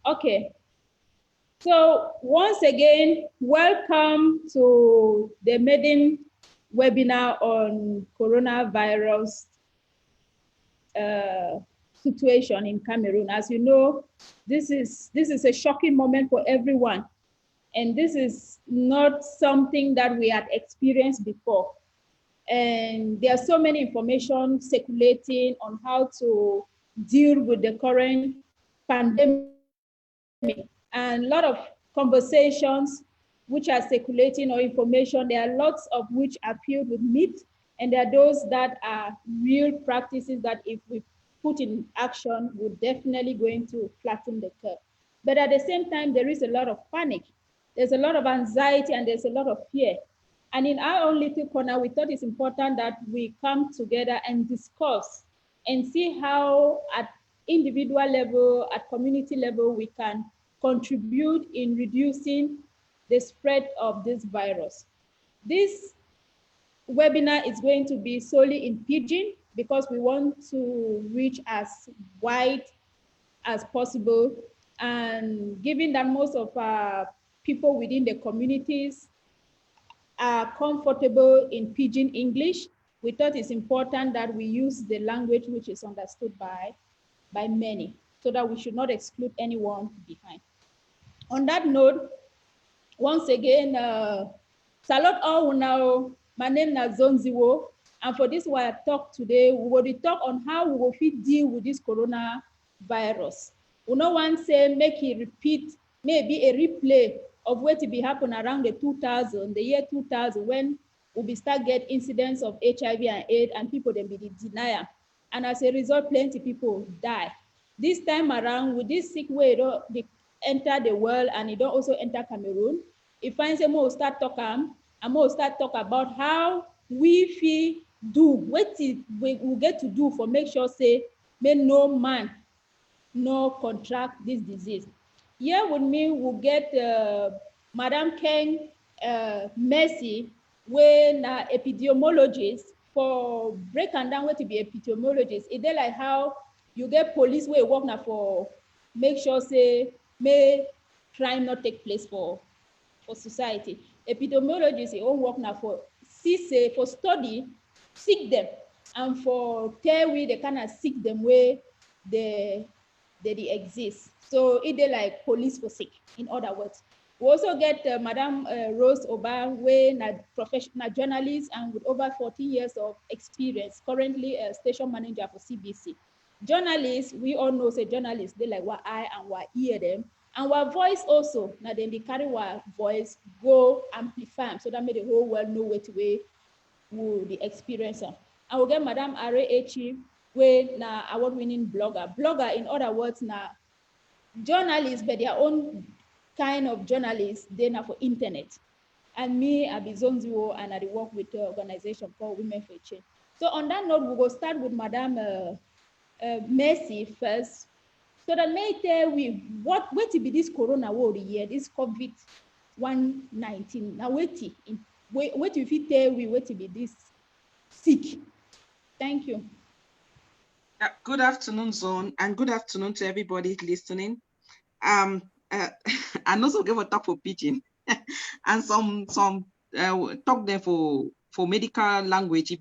Okay. So once again, welcome to the maiden webinar on coronavirus situation in Cameroon. As you know, this is a shocking moment for everyone. And this is not something that we had experienced before. And there are so many information circulating on how to deal with the current pandemic, and a lot of conversations which are circulating or information. There are lots of which are filled with myth, and there are those that are real practices that if we put in action, we're definitely going to flatten the curve. But at the same time, there is a lot of panic. There's a lot of anxiety and there's a lot of fear. And in our own little corner, we thought it's important that we come together and discuss and see how at individual level, at community level, we can contribute in reducing the spread of this virus. This webinar is going to be solely in Pidgin because we want to reach as wide as possible. And given that most of our people within the communities are comfortable in Pidgin English, we thought it's important that we use the language which is understood by many, so that we should not exclude anyone behind. On that note, once again, salut all now. My name is Zonziwo, and for this wire talk today, we will talk on how we will deal with this coronavirus. We no one say make it repeat, maybe a replay of what will be happen around the year 2000, when we start get incidents of HIV and AIDS, and people then be denial. And as a result, plenty people die. This time around, with this sick way, they enter the world and it don't also enter Cameroon. It finds a more start talking, and more start talk about how we feel do, what we will get to do for make sure say, may no man no contract this disease. Here with me, we'll get Madam Keng, Mercy, when epidemiologist, for break and down what to be epidemiologist. It's like how you get police where work now for make sure say may crime not take place for society. Epidemiologists they all work now for see for study, seek them, and for tell we they kind of seek them where they exist. So it they like police for sick, in other words. We also get Madam Rose Obah, a professional journalist and with over 14 years of experience, currently a station manager for CBC. Journalists, we all know say journalists, they like what eye and what ear them. And our voice also, now then they carry our voice, go amplify them, so that make the whole world know what way will the experience. And we'll get Madam Arrey Echi, na award-winning blogger. Blogger, in other words, na journalists, but their own kind of journalists, they now for internet. And me, I be Zonziwo, and I work with an organization called Women for Change. So on that note, we will start with Madam Mercy first. So that may tell we what to be this corona war year, this COVID-19. Now what if you tell we what to be this sick? Thank you. Good afternoon, Zone, and good afternoon to everybody listening. I also give a talk for Pidgin and some talk there for medical language. It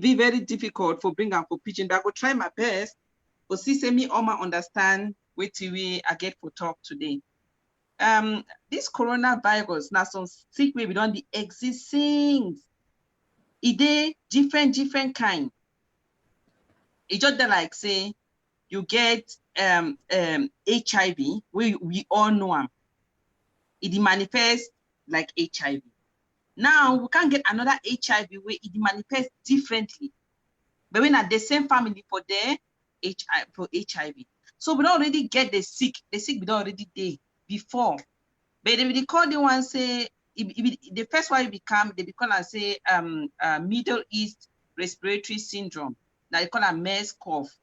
be very difficult for bring up for Pidgin, but I will try my best. But see me all my understand what we I get for talk today. This coronavirus now some sick way we don't the existing. It is different kind. It's just that like say you get HIV, we all know them. It manifests like HIV. Now we can't get another HIV where it manifests differently. But we're not the same family for the HIV. So we don't already get the sick we don't already day before. But if they call the one say the first one they become and say Middle East respiratory syndrome. Now they call a MERS cough.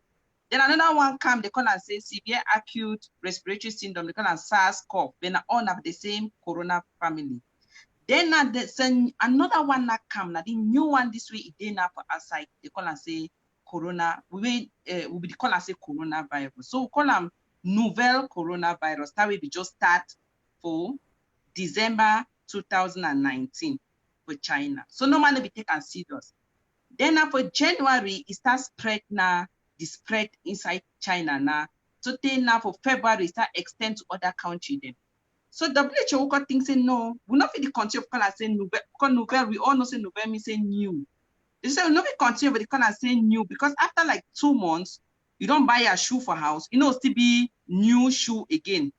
Then another one come, they call and say severe acute respiratory syndrome, they call and SARS cough. They all have the same corona family. Then another one that come, now the new one this way, it did now for outside, they call and say corona, we call and say coronavirus. So we call them novel coronavirus. That will be just start for December 2019 for China. So normally we take and serious. Then now for January, it starts spread now, the spread inside China now. So then now for February, it start extend to other countries then. So WHO got things say no, we not fit the country of color say novel, because novel, we all know say novel means say new. They say we not fit continue with the color say new, because after like 2 months, you don't buy a shoe for house, you know, still be new shoe again.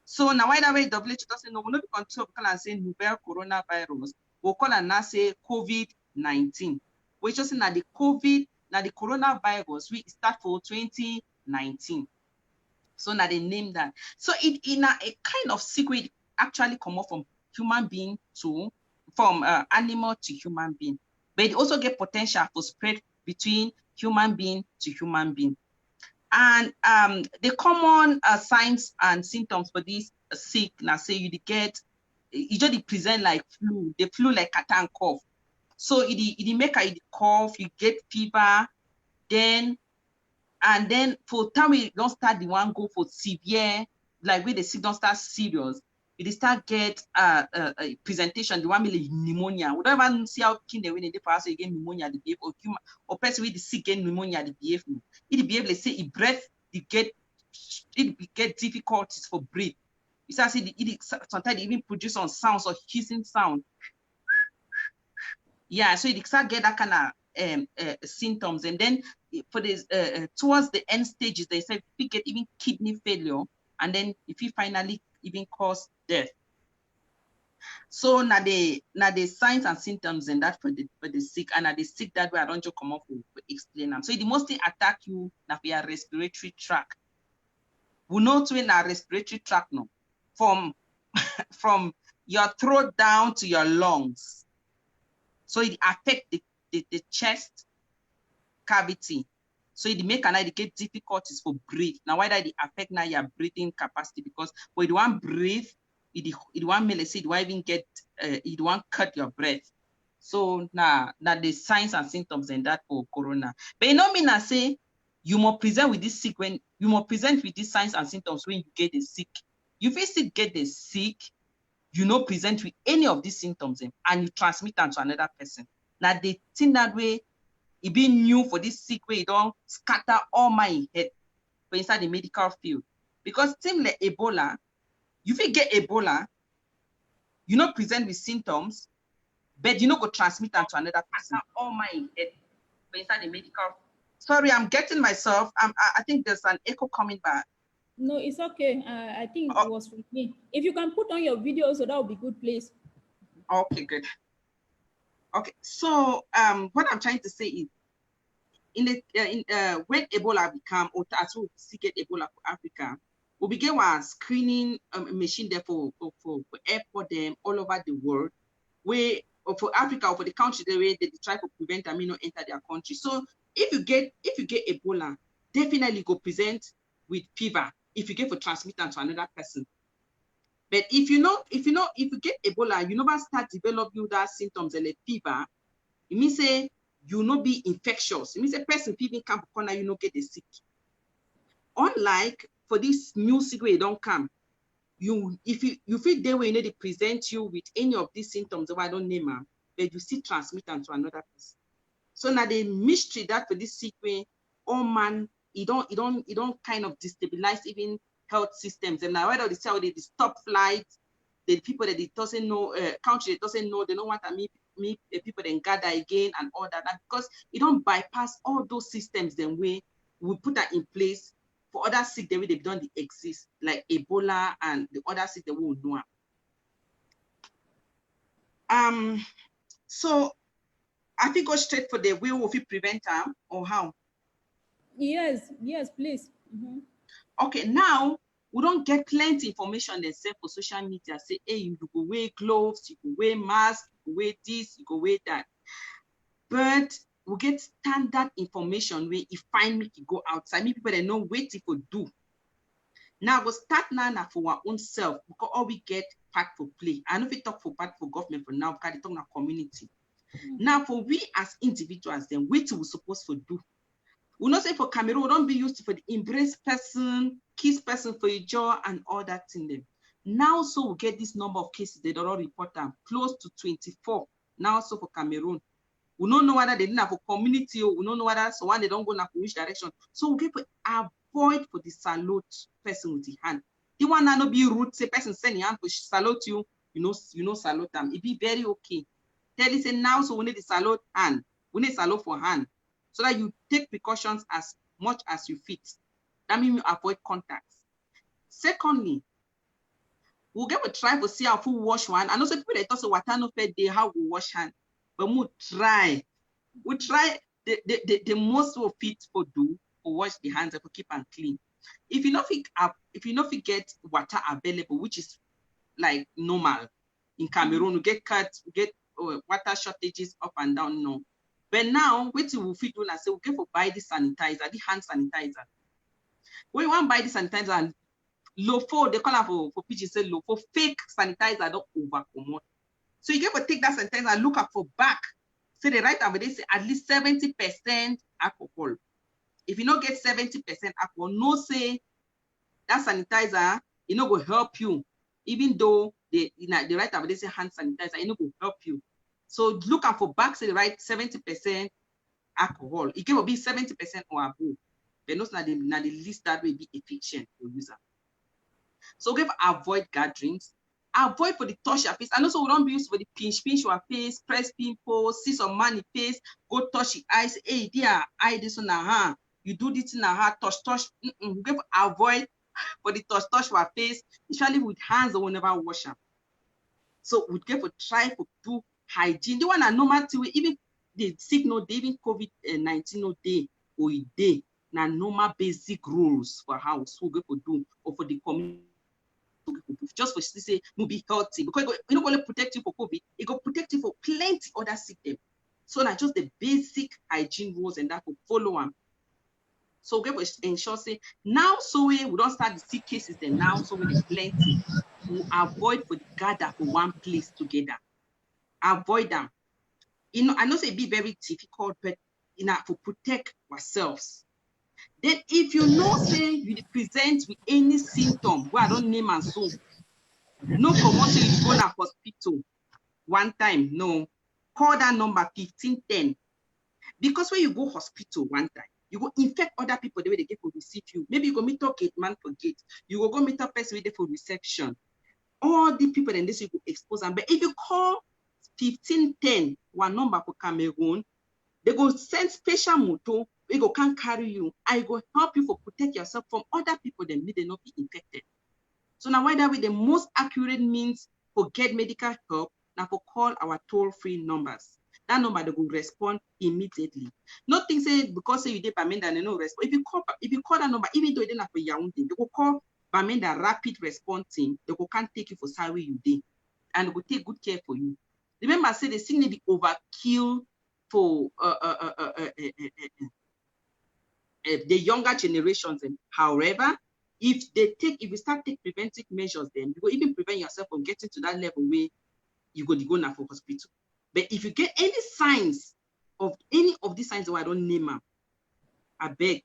So now why that way WHO does say no, we not fit continue with color say novel coronavirus, we'll call it now say COVID-19. Which is now the COVID, now the coronavirus, we start for 2019. So now they name that. So it in a kind of secret actually come up from human being to, from animal to human being. But it also get potential for spread between human being to human being. And the common signs and symptoms for this sick, now say you get, you just present like flu, the flu like cat and cough. So it make a cough, you get fever, then for time we don't start the one go for severe, like when the sick don't start serious, it start get a presentation, the one like pneumonia. We don't even see how keen they when they pass again pneumonia, the behave or human or person with the sick get pneumonia, the behave. It behave, let's say it breath, it get difficulties for breathe. You start see it sometimes it even produce on sounds or hissing sound. Yeah, so it start get that kind of symptoms, and then for this towards the end stages, they say if we get even kidney failure, and then if you finally even cause death. So now the signs and symptoms and that for the sick, and now the sick that way I don't just come up with explain them. So it mostly attack you now for your respiratory tract. We know to in our respiratory tract now, from from your throat down to your lungs. So it affect the chest cavity. So it make it get difficulties for breathe. Now why that it affect now your breathing capacity? Because when you want breathe, it want me say it won't even get it won't cut your breath. So now the signs and symptoms and that for corona. But you know me I say you must present with this sick when you must present with these signs and symptoms when you get the sick. You first get the sick, you know, present with any of these symptoms and you transmit them to another person. Now they think that way, it be new for this sick way, it don't scatter all my head for inside the medical field. Because things like Ebola, you will get Ebola, you know, present with symptoms, but you know, go transmit them to another person. All my head for inside the medical. Sorry, I'm getting myself. I think there's an echo coming back. No, it's okay. I think it was with me. If you can put on your video, so that would be good, please. Okay, good. Okay, so what I'm trying to say is, when Ebola become, or as we see get Ebola for Africa, we begin our screening machine there for airport them all over the world, where for Africa or for the country the way they try to prevent them not enter their country. So if you get Ebola, definitely go present with fever. If you get for transmit them to another person. But if you get Ebola, you never start developing that symptoms and like fever, it means say you not be infectious. It means a person fever come corner, you not get the sick. Unlike for this new sick way don't come, if you feel they way they present you with any of these symptoms, I don't name them, but you still transmit them to another person. So now the mystery that for this sick way, oh man, it don't kind of destabilize even health systems. And now whether they say they stop flights, the people that it doesn't know, country that doesn't know, they don't want to meet people then gather again and all that. Because it don't bypass all those systems then we put that in place for other sick the way they don't exist, like Ebola and the other sick that we will know. So I think go straight for the way we prevent them or how? Yes, please. Okay, now we don't get plenty information themselves for social media. Say, hey, you go wear gloves, you go wear mask, you go wear this, you go wear that. But we get standard information where if find me to go outside, me people they know what to do. Now we start now for our own self because all we get part for play. I know if we talk for part for government for now, because they talk about community. Now for we as individuals, then what we supposed to do. We not say for Cameroon, we don't be used to for the embrace person, kiss person for your jaw and all that in them. Now, so we get this number of cases, they don't report them, close to 24. Now, so for Cameroon, we don't know whether they didn't have a community, or we don't know whether so one they don't go in which direction. So we get to avoid for the salute person with the hand. The one that not be rude, say person send your hand to salute you, you know salute them. It be very okay. Tell you say now, so we need the salute hand. We need salute for hand, so that you take precautions as much as you fit. That means you avoid contacts. Secondly, we'll get to try to see how to wash one. And also people that talk about water no fair day, how we wash hand. But we try the most we fit for do for wash the hands and for keep and clean. If you not get water available, which is like normal in Cameroon, we get cuts, we get water shortages up and down. No, but now what we fit do, I say we get for buy the sanitizer, the hand sanitizer. When you want to buy the sanitizer, and LOFO, they call it for PG, say LOFO, fake sanitizer don't over promote. So you get to take that sanitizer and look up for back. Say the right over there say at least 70% alcohol. If you don't get 70% alcohol, no say that sanitizer, it no go help you. Even though the right over there say hand sanitizer, it no go help you. So look up for back, say the right 70% alcohol. It can be 70% or above. But not the least that will be efficient for user. So we avoid gatherings, avoid for the touch your face, and also we don't be used for the pinch your face, press pimples, see some money face, go touch your eyes. Hey, dear, eye this on her. You do this in her touch. We avoid for the touch your face, especially with hands that will never wash them. So we get to try to do hygiene. The one a normal thing, even the sick no day, even COVID-19 no day or a day. Now normal basic rules for house we go to do or for the community. Just for to say we'll be healthy, because it not only protect you for COVID, it will protect you for plenty other sickness. So not just the basic hygiene rules and that will follow them. So we will ensure say now so we don't start the sick cases then now so we plenty. We avoid for the gather for one place together. Avoid them. You know, I know it be very difficult, but you know, to protect ourselves. Then if you know say you present with any symptom where I don't name and so, no promotion you go to hospital one time, no. Call that number 1510. Because when you go hospital one time, you go infect other people the way they get to receive you. Maybe you go meet up gate man for gate. You go meet up person with for reception. All the people in this you go expose them. But if you call 1510, one number for Cameroon, they go send special motor. We go can carry you. I go help you for protect yourself from other people that may not be infected. So now why that way the most accurate means for get medical help now for call our toll-free numbers. That number they will respond immediately. Nothing say because say you did Bamenda and they no respond. If you call that number, even though they not for Yaoundé, they will call Bamenda rapid response team. They will can't take you for sorry you did, and they will take good care for you. Remember, I said the thing may be overkill for the younger generations. And however, if we start take preventive measures, then you will even prevent yourself from getting to that level where you go now for hospital. But if you get any signs of any of these signs where I don't name them, I beg,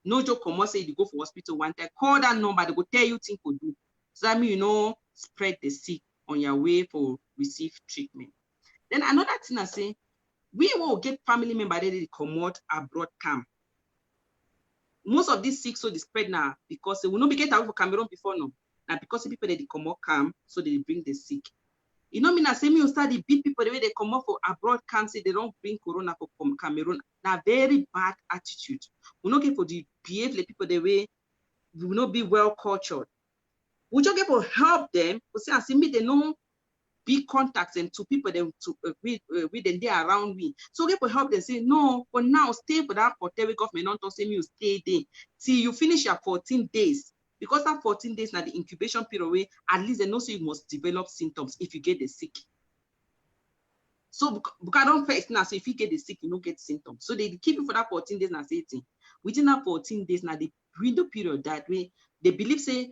no joke, come say you go for hospital one time, call that number, they will tell you things to do. So that means you know spread the sick on your way for receive treatment. Then another thing I say, we will get family member that they come out abroad camp. Most of these sick so they spread now because they will not be get out for Cameroon before no. Now because the people that they come out camp, so they bring the sick. You know, me na say me you start the beat people the way they come up for abroad camp, say they don't bring corona for Cameroon. Now very bad attitude. We not get for the behave the people the way we will not be well cultured. We just get for help them. We say and see me they know be contacts and to people them to with them there around me. So we get for help them say no, for now stay for that hotel government not say me you stay there till you finish your 14 days. Because that 14 days now the incubation period way, at least they know so you must develop symptoms if you get the sick. So because I don't first now, so if you get the sick, you don't get symptoms. So they keep you for that 14 days now, say within that 14 days now, the window period that way, they believe say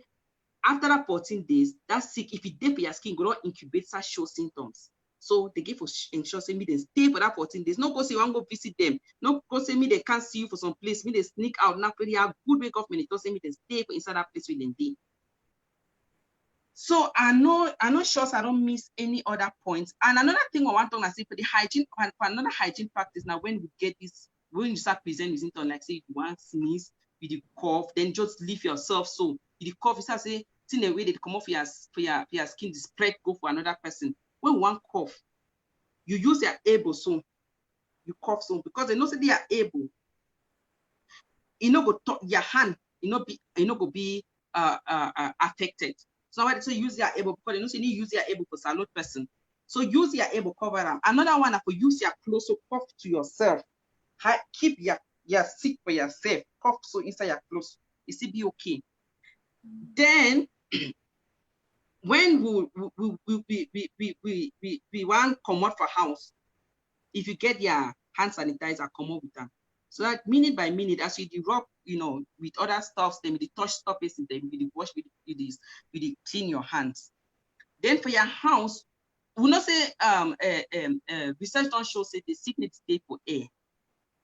after that 14 days, that sick, if it dip your skin, go not incubate such show symptoms. So they give for ensure say me they stay for that 14 days. No go say you want go visit them. No go say me they can't see you for some place. Me they sneak out. Now pretty have good way government. Don't say me they stay for inside that place with them day. So I know sure I don't miss any other points. And another thing I want to say for the hygiene, for another hygiene practice now, when we get this, when you start presenting with symptoms, like say you want sneeze, with the cough, then just leave yourself. So with the cough, you start say in a way that come off your skin, the spread go for another person. When one cough, you use your elbow, so you cough so because they know say they are able. You know go touch your hand, you know go be affected. So why they use your elbow because they know say you use your elbow for salute person. So use your elbow cover them. Another one for use your clothes, so cough to yourself. Keep your sick for yourself. Cough so inside your clothes. It still be okay. Then when we want come out for house, if you get your hand sanitizer, come out with them. So that minute by minute, as you rub, with other stuffs, then with the touch surfaces, then with the wash with the clean your hands. Then for your house, we not say research don't show say the sickness stay for air.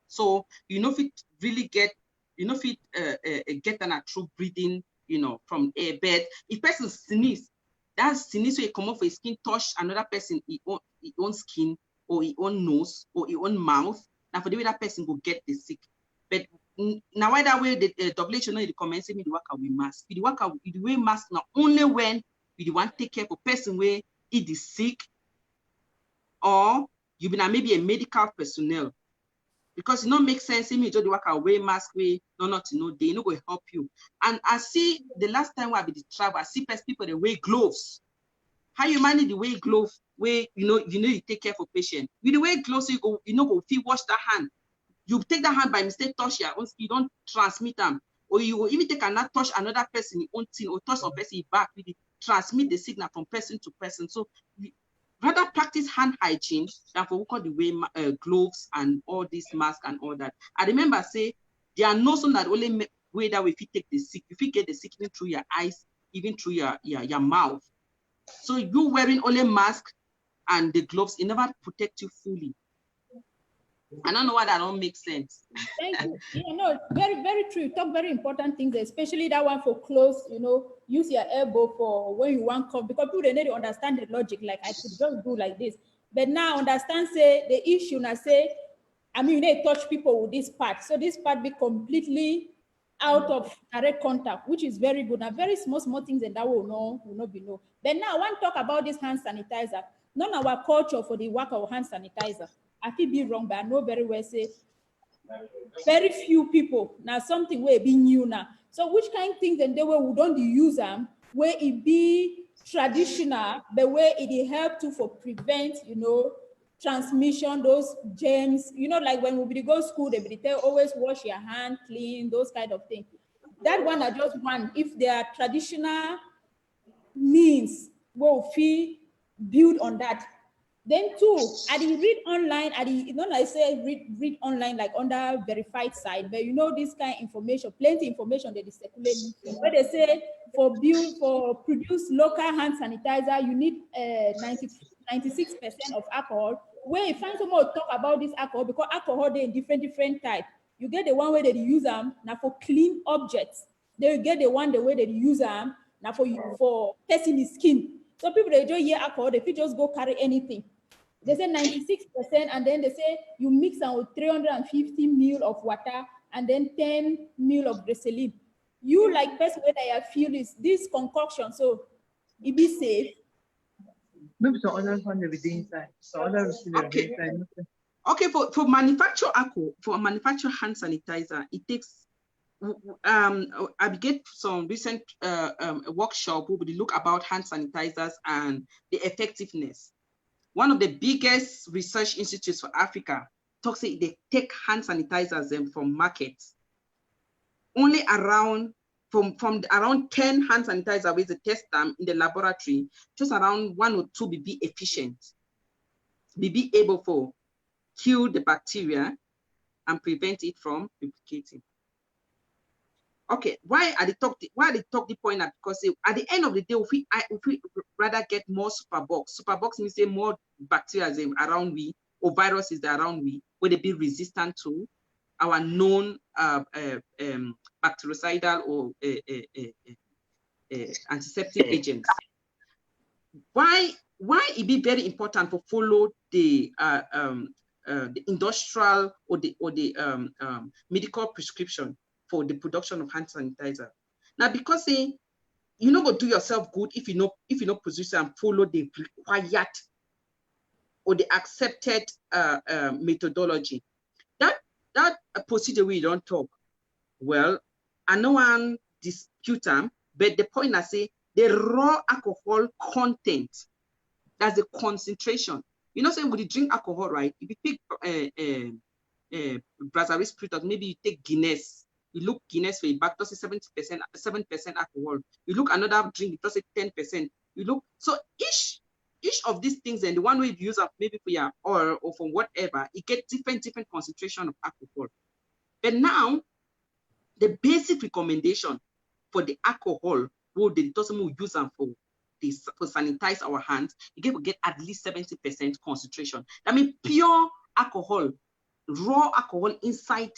So if it really get, get an through breathing, from air bed. If person sneeze, that sneeze will come off his skin, touch another person, his own skin, or his own nose, or his own mouth. Now for the way that person will get the sick. But now why that way the WHO the comments say me the work with mask. The work with the way mask not only when we want to take care of a person where it is sick, or you be maybe a medical personnel. Because it don't make sense in me to work away mask way, they no go help you. And I see the last time I be the travel, I see people they wear gloves. How you manage the way gloves where you take care for patient. With the way gloves, you go feel wash that hand. You take that hand by mistake, touch your own skin, you don't transmit them. Or you will even take another touch another person in own thing, or touch some person back with it, transmit the signal from person to person. So rather practice hand hygiene than for the way gloves and all these masks and all that. I remember say there are no some that only way that if you take the sick, if you get the sickness through your eyes, even through your mouth. So you wearing only mask and the gloves, it never protect you fully. I don't know why that don't make sense. Thank you. Very, very true. You talk very important things, especially that one for clothes, use your elbow for when you want cough, because people, they need to understand the logic, like I could just do like this. But now understand, say, the issue, now say, you need to touch people with this part. So this part be completely out of direct contact, which is very good. Now, very small things and that will not be known. But now I want to talk about this hand sanitizer. None of our culture for the work of hand sanitizer. I could be wrong, but I know very well, say, very few people now something where be new now. So which kind of things and they way we don't use them where it be traditional, but where it help to for prevent transmission, those germs, like when we go to school, they tell always wash your hand, clean, those kind of things. That one I just want if there are traditional means will fee build on that. Then two, I did read online, I say read online like under verified site, but this kind of information, plenty information that is circulating, where they say for produce local hand sanitizer, you need 96% of alcohol. Where you find someone talk about this alcohol, because alcohol they in different type. You get the one where they use them now for clean objects. Then you get the one the way they use them now for testing the skin. So people they just hear alcohol, they could just go carry anything. They say 96%, and then they say you mix them with 350 ml of water and then 10 ml of Greseline. You like best way that I feel is this concoction, so it be safe. Maybe some other one will be inside. Okay, for manufacture alcohol, for manufacture hand sanitizer, it takes I get some recent workshop who would look about hand sanitizers and the effectiveness. One of the biggest research institutes for Africa talks that they take hand sanitizers from markets. Only around from around 10 hand sanitizer with the test them in the laboratory, just around 1 or 2 be efficient, be able to kill the bacteria and prevent it from replicating. Okay, why are they talk the point now? Because at the end of the day, if we rather get more superbugs means say more bacteria around we or viruses that around we, would they be resistant to our known bactericidal or antiseptic agents. Why it be very important to follow the industrial or the medical prescription for the production of hand sanitizer? Now, because you not go do yourself good if you know produce and follow the required or the accepted methodology. That procedure we don't talk. Well, I know one dispute them, but the point I say the raw alcohol content, that's the concentration. You know, say when you drink alcohol, right? If you take Brazil spirit, maybe you take Guinness. You look Guinness for a back, that's 7% alcohol. You look another drink, it does 10%. You look, so each of these things, and the one way you use up maybe for your oil or for whatever, it gets different concentration of alcohol. But now, the basic recommendation for the alcohol, what the person will use them for sanitize our hands, you get at least 70% concentration. That means pure alcohol, raw alcohol inside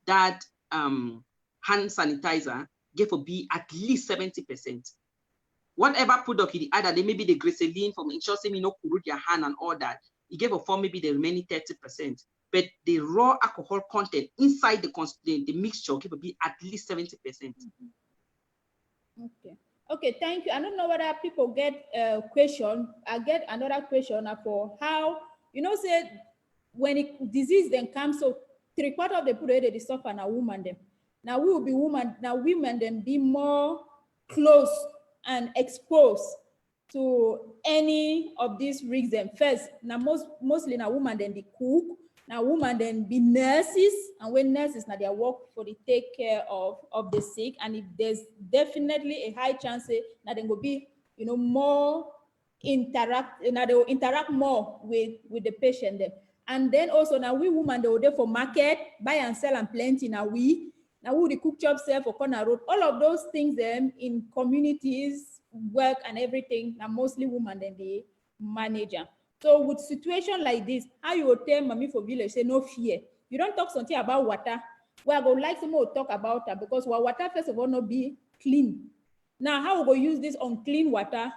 that hand sanitizer get to be at least 70%. Whatever product you add, maybe the glycerin from ensure say me no corrode your hand and all that, you give a form maybe the remaining 30%. But the raw alcohol content inside the mixture give to be at least 70%. Okay, thank you. I don't know whether people get a question. I get another question for how, you know, say when disease then comes, so 3/4 of the people they suffer now woman them. Now we will be women then be more close and exposed to any of these risks. First, now mostly now woman then the cook. Now women then be nurses, and when nurses now they work for the take care of the sick, and if there's definitely a high chance that they will be, you know, more interact, now they will interact more with the patient then. And then also now we women they will there for market, buy and sell and plenty now we the cook shop sell for corner road, all of those things then in communities, work and everything, now mostly women then the manager. So with situation like this, how you will tell mommy for village say no fear? You don't talk something about water. Well, I would like some more talk about that because water first of all not be clean. Now how we go use this unclean water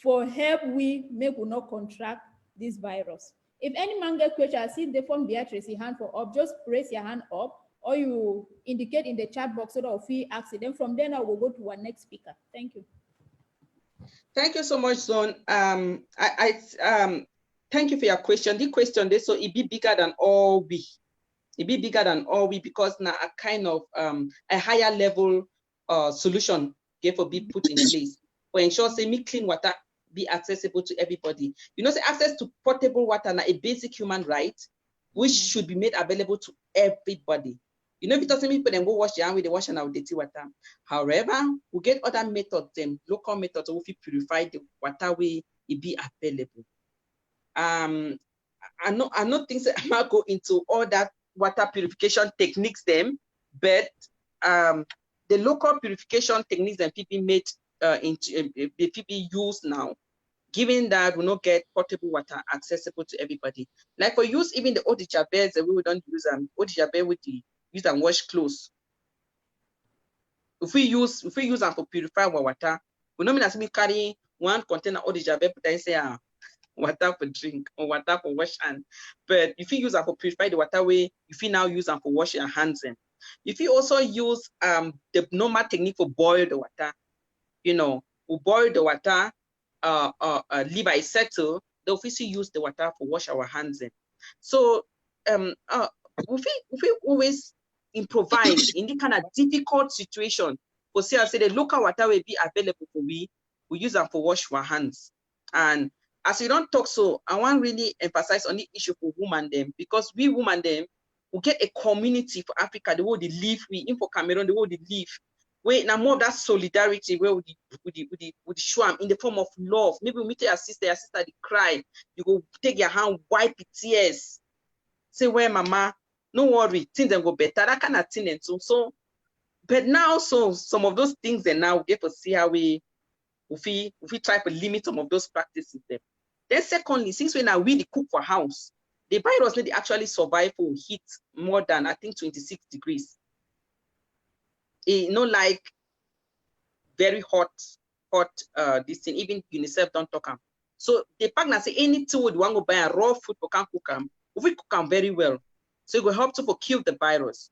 for help we make we not contract this virus? If any man get question, I see the phone Beatrice your hand for up, just raise your hand up or you indicate in the chat box so that we ask it. Then from there now we'll go to our next speaker. Thank you. Thank you so much, Zone. Thank you for your question. The question is so it be bigger than all we. It be bigger than all we because now a kind of a higher level solution get for be put in place for ensure say me clean water be accessible to everybody. You know, say access to potable water now a basic human right which should be made available to everybody. You know, if it doesn't mean people then go wash their hand with the wash and our dirty water. However, we get other methods, local methods, we purify the water way it be available. I know things that I'm not go into all that water purification techniques them, but the local purification techniques that people made people use now, given that we not get potable water accessible to everybody. Like for use even the eau de javel, we don't use eau de javel with the use and wash clothes. If we use them for purify our water, we don't mean as me carry one container eau de javel, but I say water for drink or water for wash hand. But if you use them for purify the water way, if you now use them for wash your hands in. If you also use the normal technique for boil the water, you know, we boil the water, leave it settle, then we use the water for wash our hands in. So we always improvise in the kind of difficult situation for say the local water will be available for we use them for wash our hands. And as we don't talk so, I want to really emphasize on the issue for women them because we women them will get a community for Africa, the way they live, we in for Cameroon, the way they live. Wait, now more of that solidarity where we show them in the form of love. Maybe we meet your sister they cry. You go take your hand, wipe the tears. Say, well, mama, no worry, things then go better. That kind of thing. And so But now, so some of those things, and now we get to see how we try to limit some of those practices. Then secondly, since we now really cook for house, the virus they actually survive for heat more than, I think, 26 degrees. Like very hot, this thing, even UNICEF don't talk them. So the partner say anything would want to buy a raw food for can cook them, we cook them very well. So it will help to kill the virus.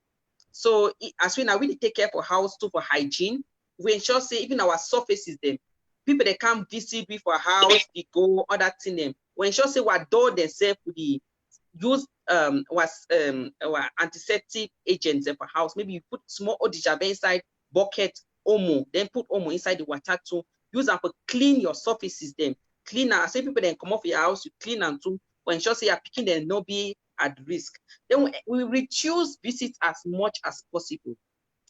So as we now really take care for house too, for hygiene, we ensure say even our surfaces them, people that come visit we for house, we go other thing them. We ensure say what door themselves with the use our antiseptic agents for house. Maybe you put small eau de javel inside bucket, omo, then put omo inside the water to use them for clean your surfaces them. Clean and say people then come off your house, you clean and too, for ensure say you're picking them not be at risk. Then we reduce visits as much as possible.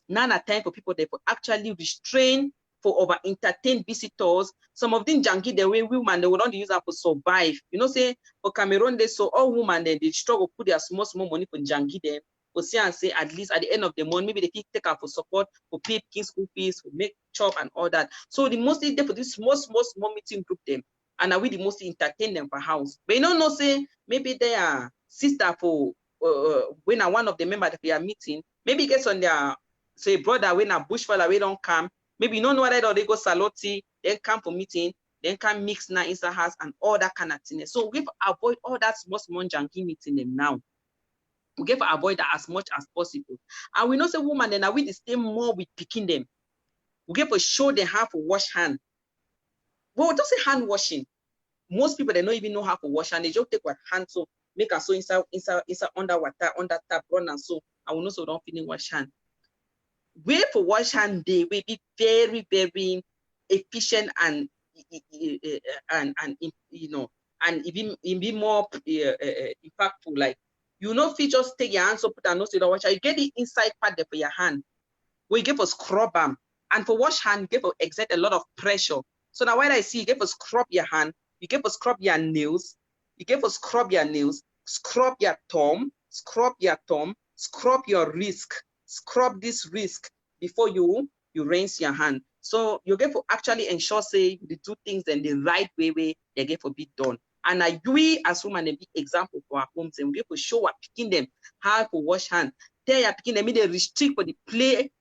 Now a time for people they for actually restrain for over entertain visitors. Some of them janky the way women they will not use that for survive. Say for Cameroon they saw all women they struggle put their small money for janky them. For say and say at least at the end of the month maybe they can take out for support for pay school fees, for make chop and all that. So the mostly there for this small meeting group them, and are we the mostly entertain them for house. But no say maybe they are sister for when one of the members that we are meeting maybe gets on their say brother when a bushfire we don't come. Maybe you don't know whether they go saloti, then come for meeting, then come mix now inside house and all that kind of thing. So we avoid all that small junkie meeting them now. We have to avoid that as much as possible. And we know say woman then we stay more with picking them. We have to show them how to wash hand. Well, don't say hand washing. Most people they don't even know how to wash hand. They just take what hand so make us so inside underwater, under tap run and so. And we know so don't finish wash hand. Way for wash hand day will be very, very efficient and even more impactful. Like if you just take your hands up, put a nose in the wash, you get the inside part there for your hand. We give a scrub them, and for wash hand, you give exert a lot of pressure. So now when I see you give a scrub your hand, you give a scrub your nails, scrub your thumb, scrub your wrist. Scrub this wrist before you rinse your hand. So you get to actually ensure say the two things in the right way they get to be done. And we as women be example for our homes and we get to show what picking them how to wash hand. Tell you picking them they restrict for the play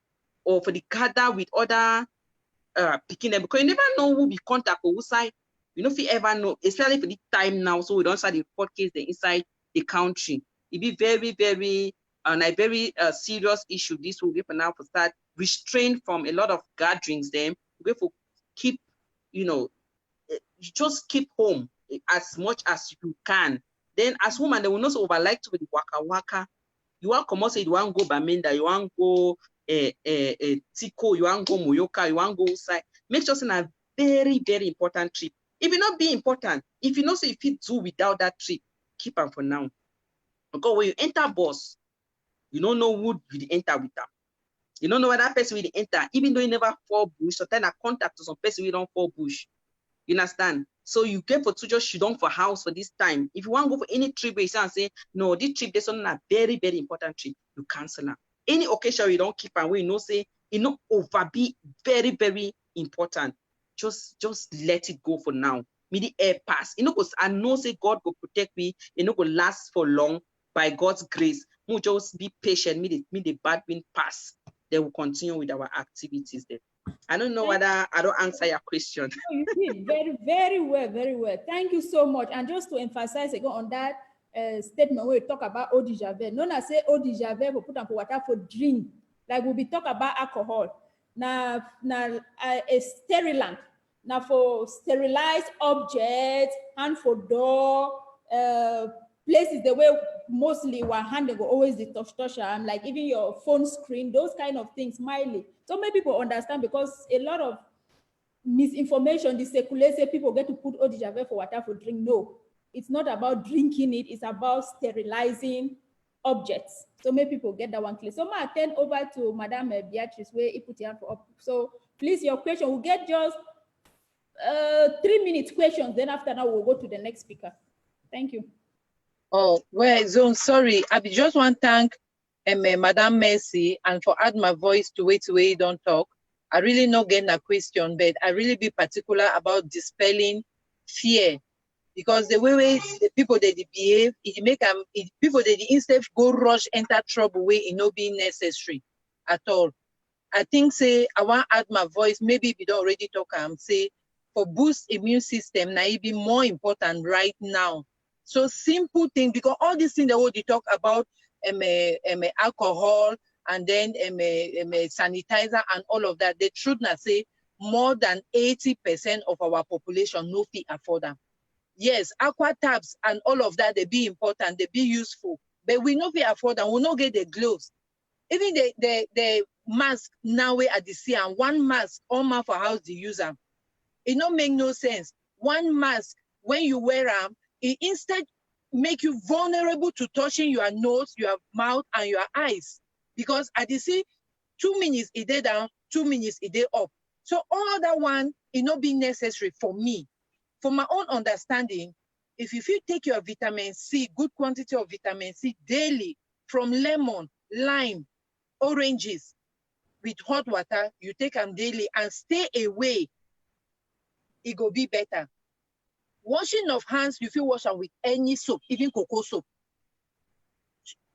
or for the gather with other picking them because you never know who be contact or who side. If you ever know, especially for the time now, so we don't start the report case inside the country. It be very, very and a very serious issue. This will be for now for start restrain from a lot of gatherings. Then we have to keep, just keep home as much as you can. Then as woman, they will not overlike to the waka. You want come say you want go Bamenda, you want go Tiko, you want go Moyoka, you want go outside. Make sure it's a very, very important trip. If it not be important, if you know say if you do without that trip, keep them for now. Because when you enter bus, you don't know who you enter with them. You don't know where that person will enter, even though you never fall bush, so then I contact to some person we don't fall bush. You understand? So you get for to just shoot on for house for this time. If you want to go for any trip, you say, no, this trip, this one a very, very important trip, you cancel them. Any occasion you don't keep and we say, over be very, very important. Just let it go for now. Me the air pass. Because I know say God will protect me, will last for long by God's grace. We just be patient, me the bad wind pass. They will continue with our activities there. I don't know whether I don't answer your question. No, you did very, very well, very well. Thank you so much. And just to emphasize again on that statement where we talk about eau de javel. No, I say eau de javel for put on for water for drink. Like we'll be talking about alcohol. Now a sterilant. Now for sterilized objects, hand for door, places the way mostly one hand will always the touch. I'm like even your phone screen, those kind of things, smiley. So many people understand because a lot of misinformation, the circulates, say people get to put eau de javel for water for drink. No, it's not about drinking it, it's about sterilizing objects. So many people get that one clear. So I turn over to Madame Beatrice where he put your hand for up. So please, your question, we'll get just 3 minutes questions. Then after that, we'll go to the next speaker. Thank you. Oh, well, Zone, sorry. I just want to thank Madam Mercy, and for add my voice to wait don't talk. I really not getting a question, but I really be particular about dispelling fear, because the way the people they behave, it make them people they instead go rush enter trouble way it not being necessary at all. I think say I want add my voice. Maybe if you don't already talk, say for boost immune system now it be more important right now. So simple thing, because all these things that we talk about alcohol and then sanitizer and all of that, the truth now say more than 80% of our population no fit afford them. Yes, aqua tabs and all of that, they be important, they be useful, but we no fit afford them, we no get the gloves. Even the mask now we at the sea, and one mask all man for house the user. It don't make no sense. One mask, when you wear them, it instead make you vulnerable to touching your nose, your mouth, and your eyes. Because at the sea, 2 minutes it day down, 2 minutes it day up. So all that one, it not be necessary for me. For my own understanding, if you take your vitamin C, good quantity of vitamin C daily from lemon, lime, oranges with hot water, you take them daily and stay away, it go be better. Washing of hands, you feel wash them with any soap, even cocoa soap.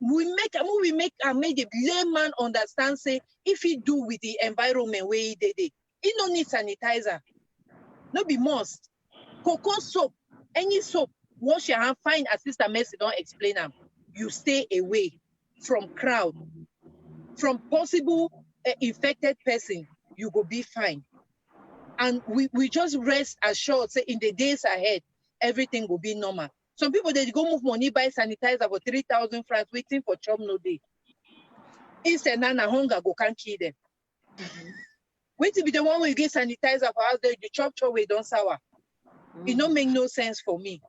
We make the layman understand, say, if he do with the environment where he did it, he no need sanitizer. No be must. Cocoa soap, any soap, wash your hand, find as Sister Mercy don't explain them. You stay away from crowd, from possible infected person, you go be fine. And we just rest assured, say in the days ahead, everything will be normal. Some people, they go move money, buy sanitizer for 3,000 francs, waiting for chop no day. Instead, now hunger go can't kill them. Wait to be the one where you get sanitizer for us there, the chop way don't sour. It don't make no sense for me.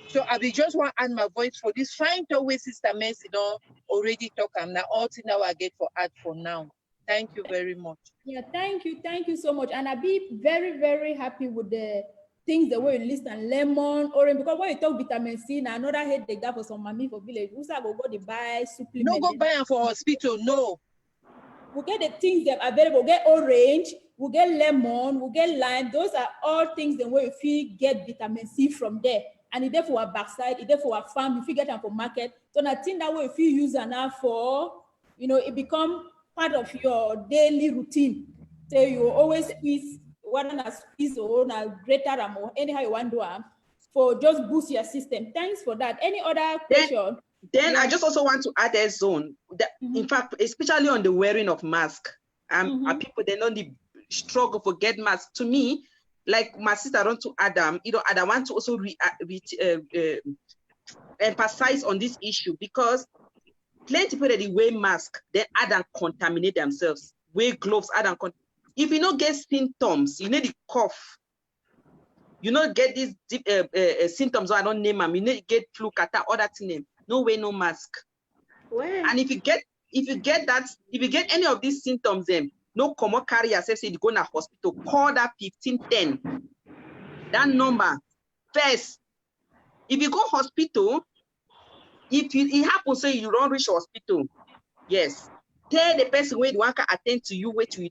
So I will just want to add my voice for this fine way Sister Mercy don't already talk. I'm now all thing now I get for add for now. Thank you very much. Yeah, thank you so much. And I'll be very, very happy with the things the way you list and lemon, orange, because when you talk vitamin C, now another head the gap for some mommy for village. We go to buy supplement. No go buy them for hospital, no. We'll get the things that are available. We'll get orange, we'll get lemon, we'll get lime. Those are all things the way if you get vitamin C from there. And it's there for our backside, it's there for our farm, if you get them for market. So I think that way if you use it now for, it become part of your daily routine. So you always squeeze, whether not squeeze or not greater or anyhow you want to do for just boost your system. Thanks for that. Any other question? Then I just also want to add a zone that, in fact, especially on the wearing of mask, people they don't struggle for get mask. To me, like my sister want to Adam, I want to also emphasize on this issue, because plenty people that wear mask, they add and contaminate themselves. Wear gloves, add and if you don't get symptoms, you need to cough. You don't get these symptoms, so I don't name them. You need to get flu, catarrh, other things. No way, no mask. Where? And if you get any of these symptoms, no come on, carry yourself, say you go to hospital, call that 1510. That number first. If you go hospital, if it happens, say you don't reach hospital, yes, tell the person where the one can attend to you, where you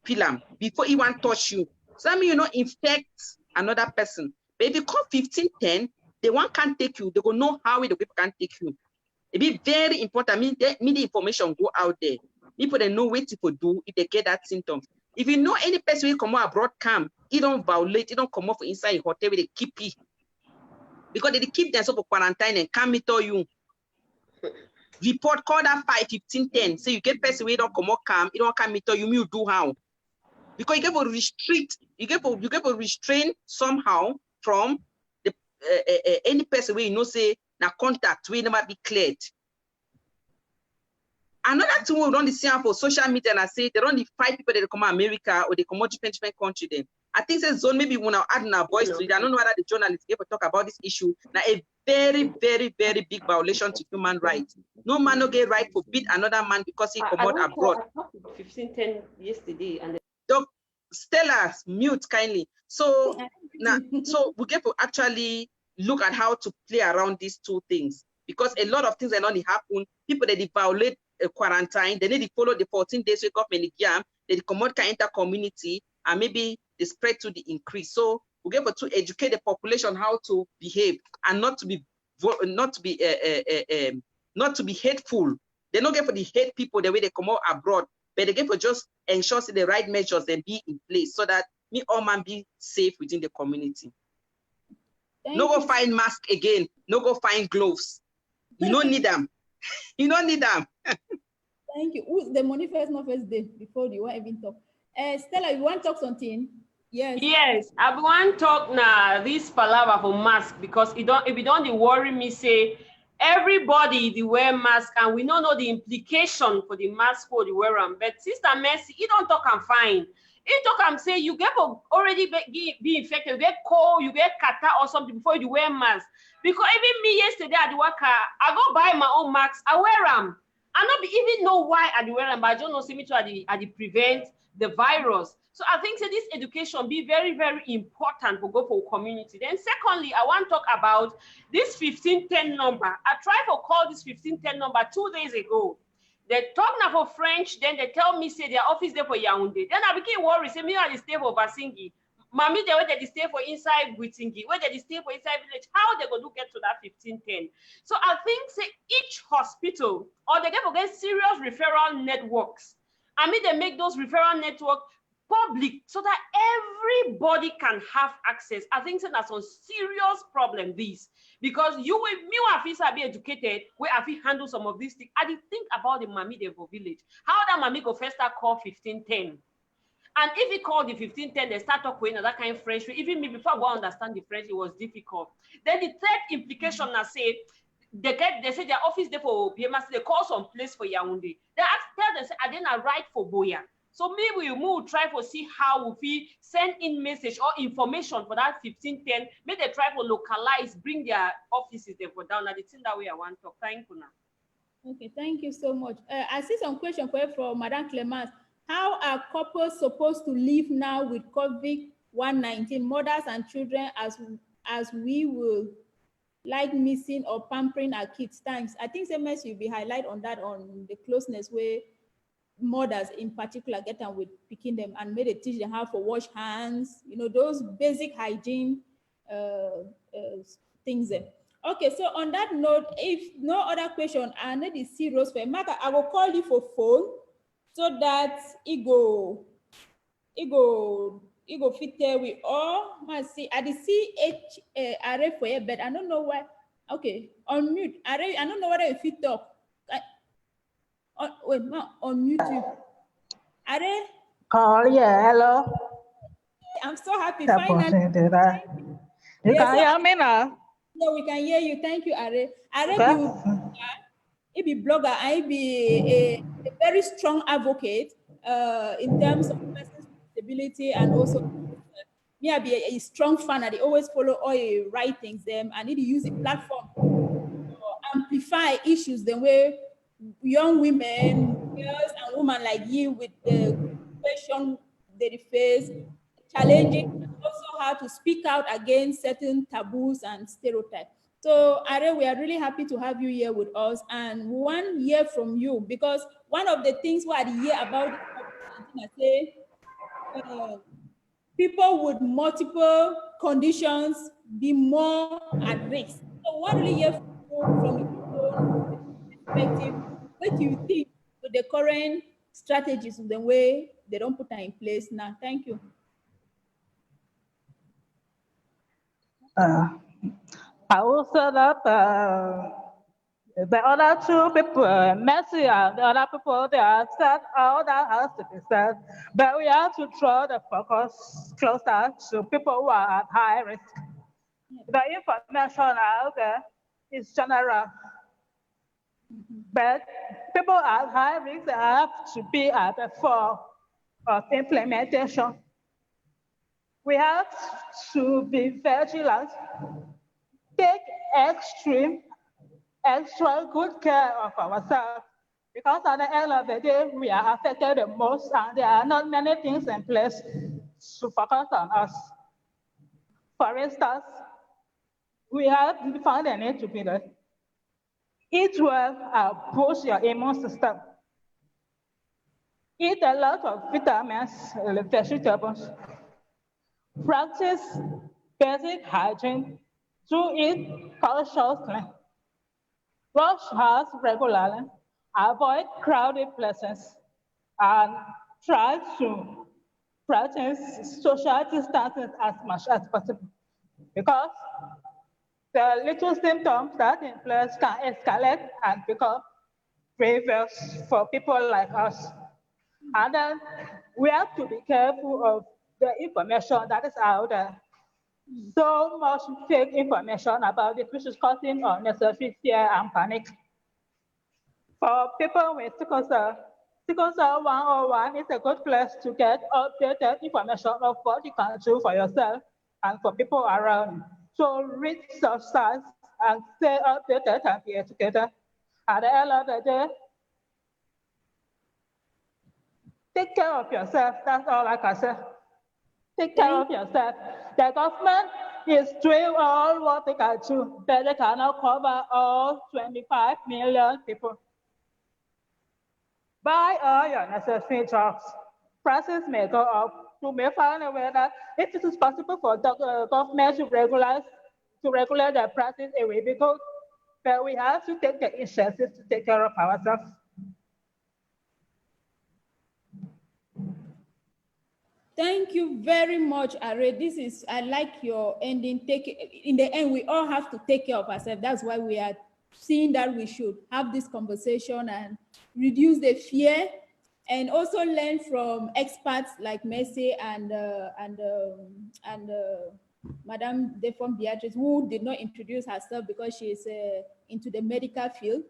feel them before he want to touch you. So I mean, infect another person. But if you call 1510, the one can't take you. They go know how the people can take you. It be very important. The information go out there. People they know what people do if they get that symptom. If you know any person will come out abroad camp, he don't violate, he don't come off inside a hotel where they keep it. Because they keep themselves for quarantine and can't meet you. Report, call that 51510. So you get person where don't come out camp, you don't come meet you do how? Because you get to restrict, you get to restrain somehow from the any person where say na contact will never be cleared. Another thing we don't see for social media and I say they don't fight people that come to America or they come to different country then. I think this zone maybe when I add our voice to it. I don't know whether the journalists ever talk about this issue. Now a very, very, very big violation to human rights. No man no get right to beat another man because he come out abroad. I talked to 1510 yesterday and Stella, mute kindly. So now, so we get to actually look at how to play around these two things. because a lot of things are only happen. People that they violate quarantine, they need to follow the 14 days we government exam, they come out can enter community, and maybe the spread to the increase. So we get to educate the population how to behave and not to be hateful. They don't get for the hate people the way they come out abroad, but they get for just ensure the right measures and be in place so that me all man be safe within the community. No go find mask again. No go find gloves. You don't need them. You don't need them. Thank you. Who's the money first, not first day before you want even talk? Stella, you want to talk something? Yes. Yes, I want to talk now this palaver for mask because if you don't worry me say everybody they wear mask and we don't know the implication for the mask for the wear them. But Sister Mercy, you don't talk and fine. You talk and say you get already be infected, you get cold, you get catarrh or something before you wear mask. Because even me yesterday at the worker, I go buy my own mask, I wear them. I not even know why I wear them, but I don't know see me to at the prevent the virus. So I think that this education be very, very important for go for community. Then secondly, I want to talk about this 1510 number. I tried to call this 1510 number 2 days ago. They talk now for French, then they tell me say their office there for Yaoundé. Then I became worried, say me I stay for Basingi. Mommy, they where they stay for inside Buitingi, where they stay for inside village, how they go to get to that 1510. So I think say each hospital or they get serious referral networks. I mean, they make those referral networks public so that everybody can have access. I think so that's a serious problem this because you will me have be educated where I feel handle some of these things. I did think about the mommy there for village. How that mommy go first start call 1510. And if he called the 1510, they start talking another kind of French. Even me before I go understand the French, it was difficult. Then the third implication I say they say their office there for BMS, they call some place for Yaoundé. They tell them say I didn't write for Boya. So maybe we try to see how we send in message or information for that 1510. Maybe they try to localize, bring their offices there for down. That's the way I want to talk. Thank you now. Okay, thank you so much. I see some question for you from Madame Clemence. How are couples supposed to live now with COVID-19, mothers and children, as we will like missing or pampering our kids? Thanks. I think SMS will be highlight on that on the closeness where mothers in particular get on with picking them and maybe teach them how to wash hands, you know, those basic hygiene things there. Okay, so on that note, if no other question, I need to see Rose for Mark. I will call you for phone so that it go fit there with all my see. I see Arrey for you, but I don't know why. Okay, on mute. Arrey, I don't know whether if you talk. Wait, not on YouTube. Arrey? Oh, yeah, hello. I'm so happy. Finally. You can hear me now? Yeah, we can hear you. Thank you, Arrey. Arrey, he be blogger. I be a very strong advocate in terms of person's responsibility and also me, I be a strong fan. I always follow all your writings them. I need to use the platform to amplify issues the way young women, girls and women like you with the question they face, challenging, and also how to speak out against certain taboos and stereotypes. So Arrey, we are really happy to have you here with us and 1 year from you, because one of the things we had hear about I say people with multiple conditions be more at risk. So what really hear from your perspective, what do you think with the current strategies, the way they don't put that in place now? Thank you. I will say that the other two people, Mercy and the other people, they have said all that has to be said, but we have to draw the focus closer to people who are at high risk. The information out there is general, but people at high risk have to be at the fore of implementation. We have to be vigilant, take extra good care of ourselves, because at the end of the day, we are affected the most and there are not many things in place to focus on us. For instance, we have found a need to be Eat well and boost your immune system. Eat a lot of vitamins, vegetables. Practice basic hygiene. Do it cautiously. Brush hands regularly. Avoid crowded places. And try to practice social distancing as much as possible. Because the little symptoms that in place can escalate and become grievous for people like us. And then we have to be careful of the information that is out there. So much fake information about it, which is causing unnecessary fear and panic. For people with sickle cell 101 is a good place to get updated information of what you can do for yourself and for people around. So read such sites and stay updated and be educated. At the end of the day, take care of yourself. That's all I can say. Take care of yourself. The government is doing all what they can do, but they cannot cover all 25 million people. Buy all your necessary drugs. Prices may go up. You may find a way that if it is possible for the government to regulate the prices, it will be good. But we have to take the initiative to take care of ourselves. Thank you very much, Arrey. I like your ending. In the end, we all have to take care of ourselves. That's why we are seeing that we should have this conversation and reduce the fear, and also learn from experts like Mercy and Madame Defon Beatrice, who did not introduce herself because she is into the medical field.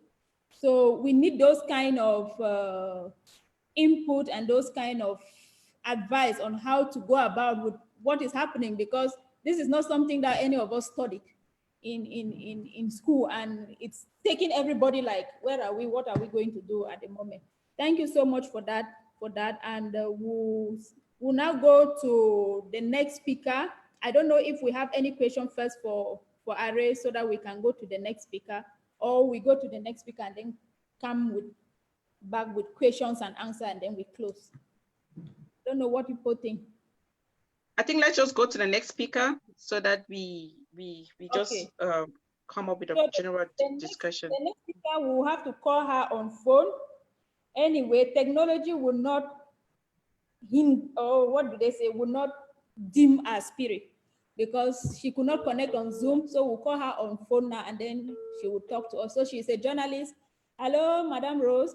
So we need those kind of input and those kind of advice on how to go about with what is happening, because this is not something that any of us studied in school, and it's taking everybody like, where are we? What are we going to do at the moment? Thank you so much for that. And we'll now go to the next speaker. I don't know if we have any question first for Arrey, so that we can go to the next speaker, or we go to the next speaker and then come back with questions and answer, and then we close. Don't know what people think. I think let's just go to the next speaker so that we just come up with a general discussion. The next speaker, we'll have to call her on phone. Anyway, technology will not will not dim our spirit, because she could not connect on Zoom. So we'll call her on phone now, and then she will talk to us. So she's a journalist. Hello, Madam Rose.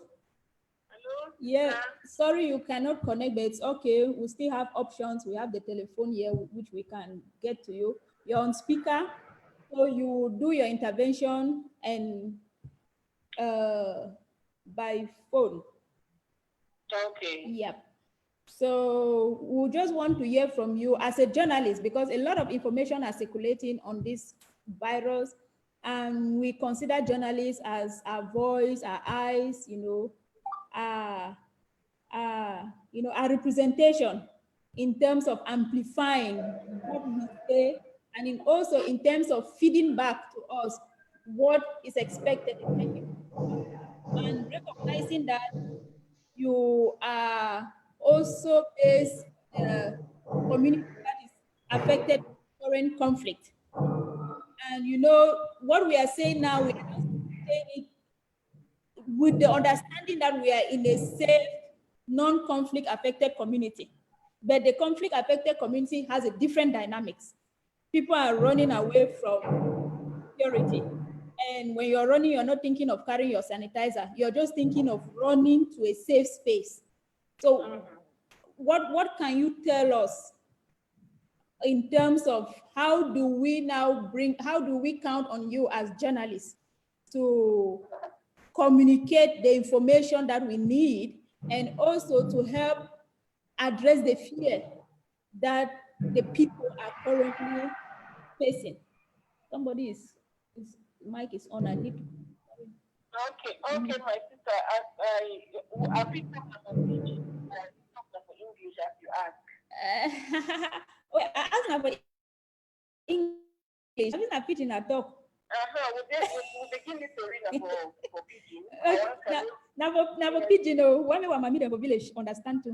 Yeah, sorry you cannot connect, but it's okay. We still have options. We have the telephone here, which we can get to you. You're on speaker, so you do your intervention and by phone. Okay. Yep. So we just want to hear from you as a journalist, because a lot of information are circulating on this virus, and we consider journalists as our voice, our eyes, our representation in terms of amplifying what we say, and also in terms of feeding back to us what is expected, and recognizing that you are also based community that is affected by current conflict. And what we are saying now, we are not saying it with the understanding that we are in a safe, non-conflict affected community. But the conflict affected community has a different dynamics. People are running away from security. And when you're running, you're not thinking of carrying your sanitizer. You're just thinking of running to a safe space. So what can you tell us in terms of how do we count on you as journalists to communicate the information that we need, and also to help address the fear that the people are currently facing? Somebody is mic is on. I need to. Okay, my sister. I picked up for English as you asked. Well, I asked her for English. I mean, I fit in a talk. We'll begin this arena for pidgin. Now for pidgin, when we were in the village, understand too.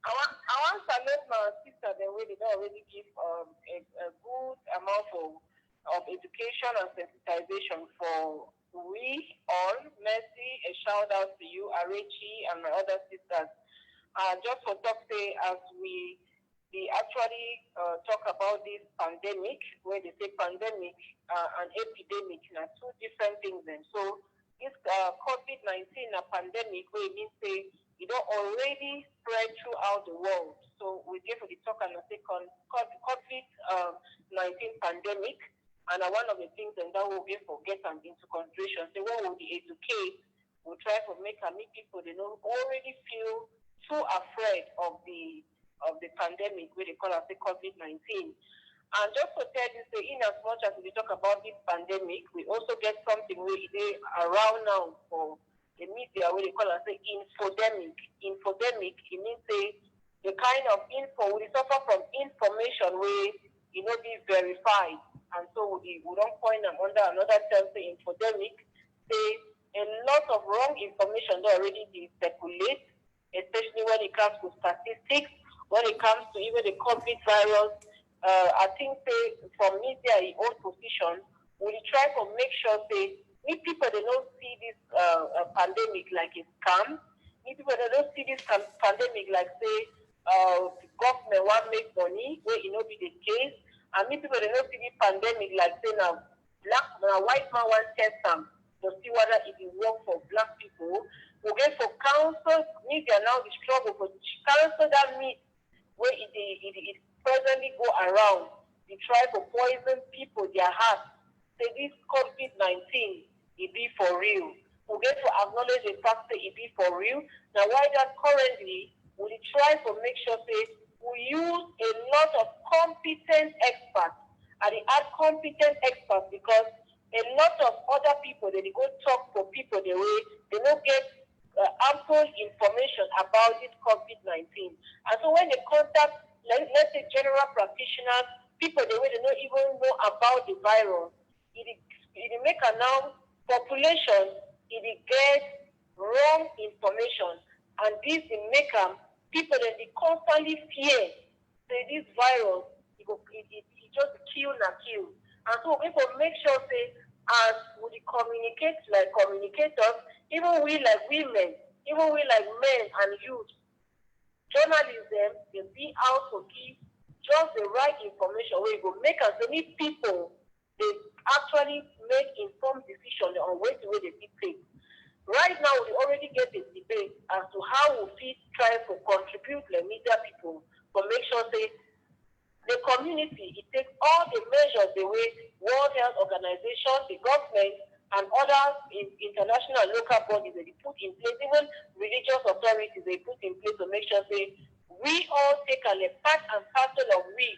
I want to let my sister the way they don't already give a good amount of education and sensitization for we all. Mercy, a shout out to you, Arrey Echi, and my other sisters. Just for talk say as we actually talk about this pandemic, where they say pandemic and epidemic are two different things. Then, so this COVID-19 a pandemic, where it means say it don't already spread throughout the world. So we give the talk and say COVID-19 pandemic, and one of the things that will be forget and into consideration. So when we educate, we'll try to make people they don't already feel too afraid of the pandemic, where they call it the COVID-19. And just to tell you, say, in as much as we talk about this pandemic, we also get something where it is around now for the media, where they call it the infodemic. Infodemic, it means say the kind of info we suffer from information where it not be verified. And so we don't point them under another term, say infodemic, say a lot of wrong information that already be circulate, especially when it comes to statistics, when it comes to even the COVID virus. I think say from media in own position, we try to make sure say if people they don't see this pandemic like a scam, if people they don't see this pandemic like say the government want make money, where it not be the case, and if people they don't see this pandemic like say now white man want test them to see whether it will work for black people. We get for council media now the struggle for council that meet where it presently go around. They try to poison people, their hearts. Say this COVID-19, it be for real. We get to acknowledge the fact that it be for real. Now why that currently we try to make sure say we use a lot of competent experts. And they add competent experts because a lot of other people they go talk for people the way they don't get ample information about this COVID-19. And so when they contact, let's say general practitioners, people the way they don't even know about the virus, it make a now population, it get wrong information. And this make people that they constantly fear say this virus, it just kill. And so we will make sure say as we communicate like communicators, even we like women, even we like men and youth, journalism will be out to give just the right information where it will make us many people they actually make informed decisions on where they take. Right now we already get a debate as to how we try to contribute the media people to make sure say the community it takes all the measures the way World Health Organization, the government, and other international and local bodies that they put in place, even religious authorities they put in place to make sure say we all take a part and parcel of we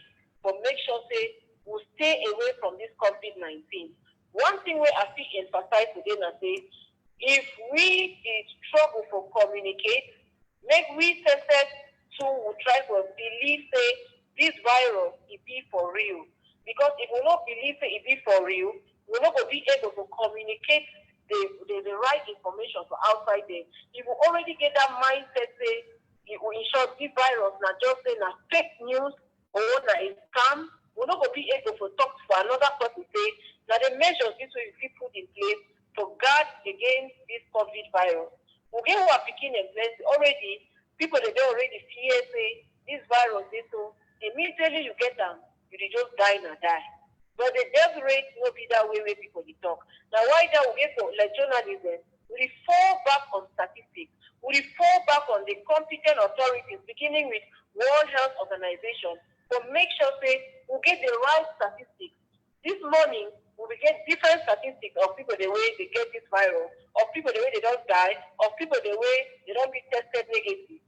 to make sure say we stay away from this COVID-19. One thing where I feel emphasize today and say if we struggle to communicate, make we to try to believe say this virus it be for real. Because if we don't believe say it be for real, we're not going to be able to communicate the right information for outside there. If we already get that mindset, say, it will ensure this virus, not just say, not fake news or not a scam, we're not going to be able to talk to another person, say, that the measures this will be put in place to guard against this COVID virus. We get what picking in place already, people that they already fear, say, this virus, this so immediately you get them, you just die and die. But the death rate will be that way where people talk. Now, why that we get to like journalism, we fall back on statistics. We fall back on the competent authorities, beginning with World Health Organization, to make sure say we get the right statistics. This morning, we will get different statistics of people the way they get this virus, of people the way they don't die, of people the way they don't be tested negative.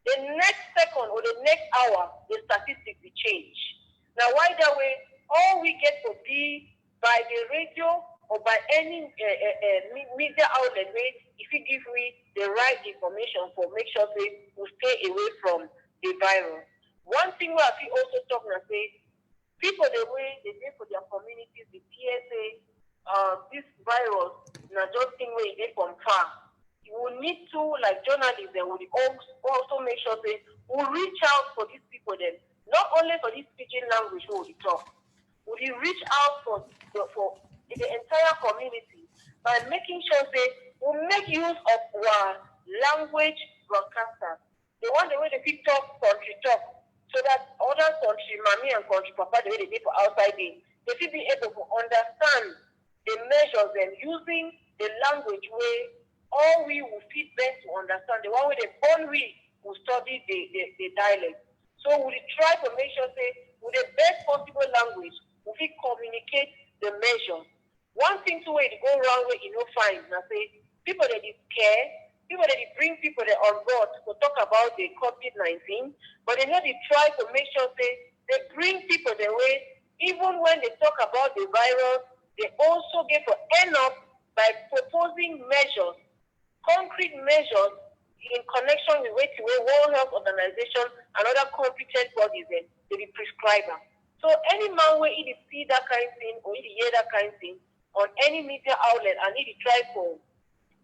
The next second or the next hour, the statistics will change. Now, why that way? All we get to be by the radio or by any media outlet where if you give me the right information for make sure they will stay away from the virus. One thing where I feel also talking and say people the way they do for their communities, the PSA, this virus, not just thing where it from far. We need to, like journalists, they will also make sure they will reach out for these people then, not only for this pidgin language who will talk. We reach out for the entire community by making sure they will make use of our language broadcasters. The one the way they pick talk, country talk, so that other country mommy and country papa, the way they did for outside they should be able to understand the measures and using the language where all we will fit best to understand, the one way the born we will study the dialect. So we try to make sure say with the best possible language, we communicate the measures. One thing to way to go wrong where you know fine, now say people that is care, people that bring people that on board to talk about the COVID-19, but they know they try to make sure they bring people the way, even when they talk about the virus, they also get to end up by proposing measures, concrete measures in connection with the World Health Organization and other competent bodies they be prescriber. So any man where he see that kind of thing or he hear that kind of thing on any media outlet and he try to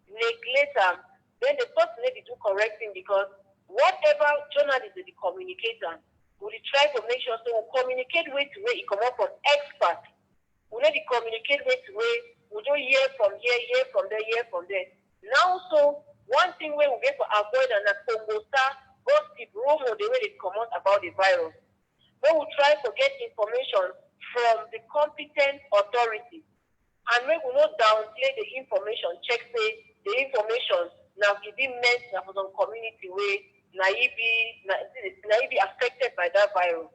neglect them, then the person need to do correcting, because whatever journalist is the communicator, we try to make sure so we communicate way to way it come up from experts. We need to communicate way to way. We don't hear from here, hear from there, hear from there. Now, so one thing where we get to avoid and a gossip rumor the way they come out about the virus. When we try to get information from the competent authorities, and when we not downplay the information, check say the information now giving meant for some community where be affected by that virus.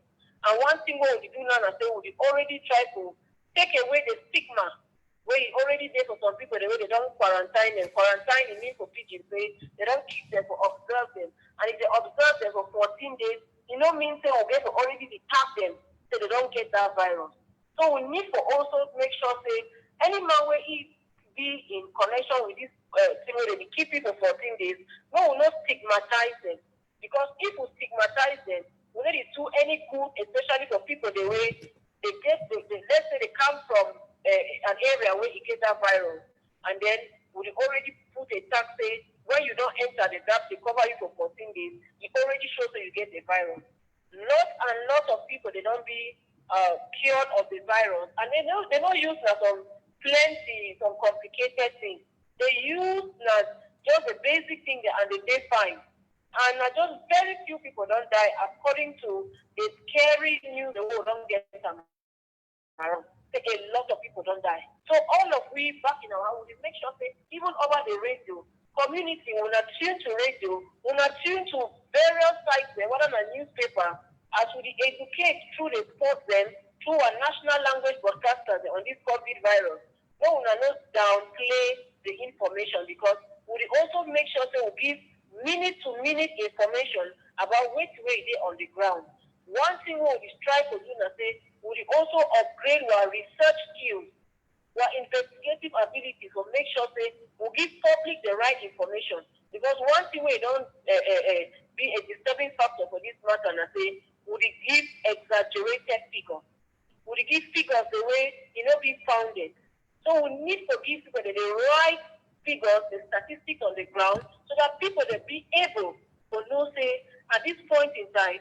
And one thing we do now is we already try to take away the stigma where it already there for some people the way they don't quarantine them. Quarantine it means for pidgin say they don't keep them for observe them. And if they observe them for 14 days, it no means they will get to already detach them so they don't get that virus. So we need to also make sure say any man where he be in connection with this thing where they keep people for 14 days, we will not stigmatize them. Because if we stigmatize them, we need to do any good, especially for people the way they get let's say they come from an area where you get that virus, and then we already put a tax say when you don't enter the gap, they cover you for 14 days, it already shows that you get the virus. Lot of people they don't be cured of the virus, and they don't use some some complicated things. They use just the basic thing and they fine. And just very few people don't die according to the scary news the world don't get them around. A lot of people don't die. So all of we back in our house, we make sure that even over the radio, community will not tune to radio, will not tune to various sites, whether a newspaper, as we educate through the sports them, through our national language broadcasters on this COVID virus. We will not downplay the information, because we also make sure that we give minute-to-minute information about which way they on the ground. One thing we will try to do now say we will also upgrade our research skills, our investigative abilities to make sure that we give public the right information. Because one thing we don't be a disturbing factor for this matter now say we will give exaggerated figures. We will give figures the way be founded. So we need to give people the right figures, the statistics on the ground, so that people will be able to know, say, at this point in time,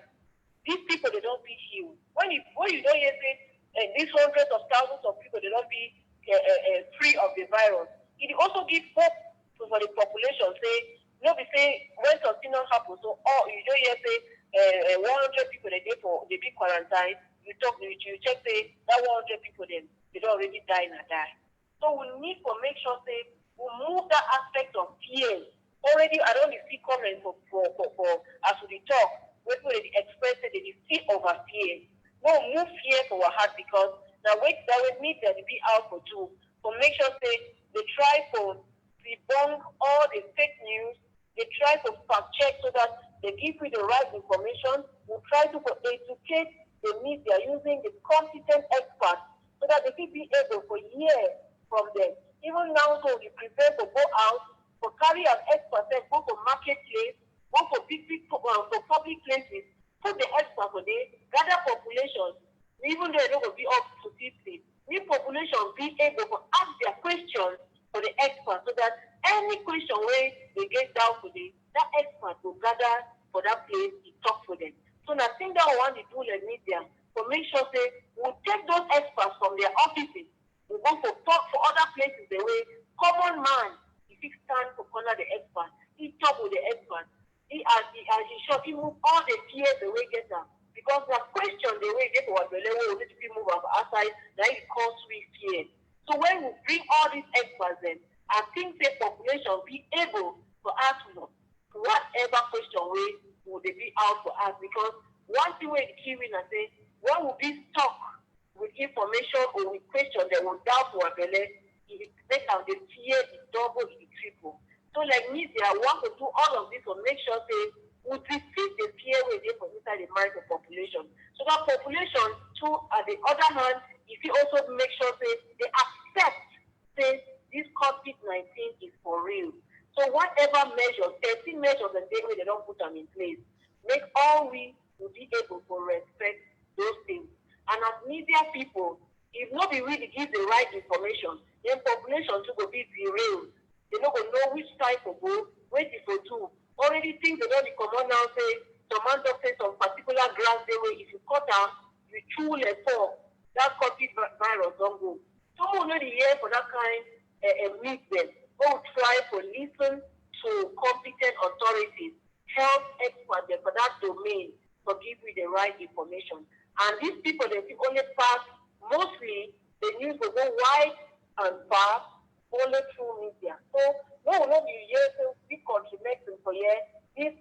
these people, they don't be healed. When you don't hear, say, these hundreds of thousands of people, they don't be free of the virus, it also gives hope for the population, say, nobody say, when something not happen, so, you don't hear, say, 100 people, they be quarantined, you check, say, that 100 people, they don't already die and die. So we need to make sure, say, we move that aspect of fear. Already, I don't see comments for as we talk, when they express that they see over fear. No, move fear to our heart, because that we need them to be out for two. To make sure say they try to debunk all the fake news, they try to fact check so that they give you the right information. We try to educate the media using the competent experts so that they can be able to hear from them. Even now, so we prepare to go out, to carry an expert, go to marketplace, go to to public places, put the experts on there, gather populations, even though they don't be up to 50. new population be able to ask their questions for the experts, so that any question where they get down to that expert will gather for that place to talk for them. So I think that we want to do the media to make sure say we'll take those experts from their offices, we'll go for talk for other places the way common man, if he stand for corner the expert, he talk with the expert, he shot, he move all the fears the way get them. Because the question the way get what the level will need to move up outside, that it cause we fear. So when we bring all these experts in, I think the population be able to ask whatever question way would they be out for us. Because one thing we key in and say, when we be stuck with information or with questions that will doubt our belly, it make our the fear is double, it is triple. So like media, I want to do all of this to make sure say we defeat the fear we get from inside the mind of population. So that population too, at the other hand, if you also make sure say they accept say this COVID-19 is for real. So whatever measures, 13 measures and they don't put them in place, make all we will be able to respect those things. And as media people, if nobody really gives the right information, then population too will be derailed. They don't know which side to go, waiting for two. Already things they don't come on now say, some man just say some particular grass they way, if you cut out, you chew a fall, that COVID virus don't go. Someone already here for that kind of movement. Go try to listen to competent authorities, health experts for that domain to give you the right information. And these people, they only pass, mostly the news will go wide and far, only through media. So, we will not be here to be contributing for you, this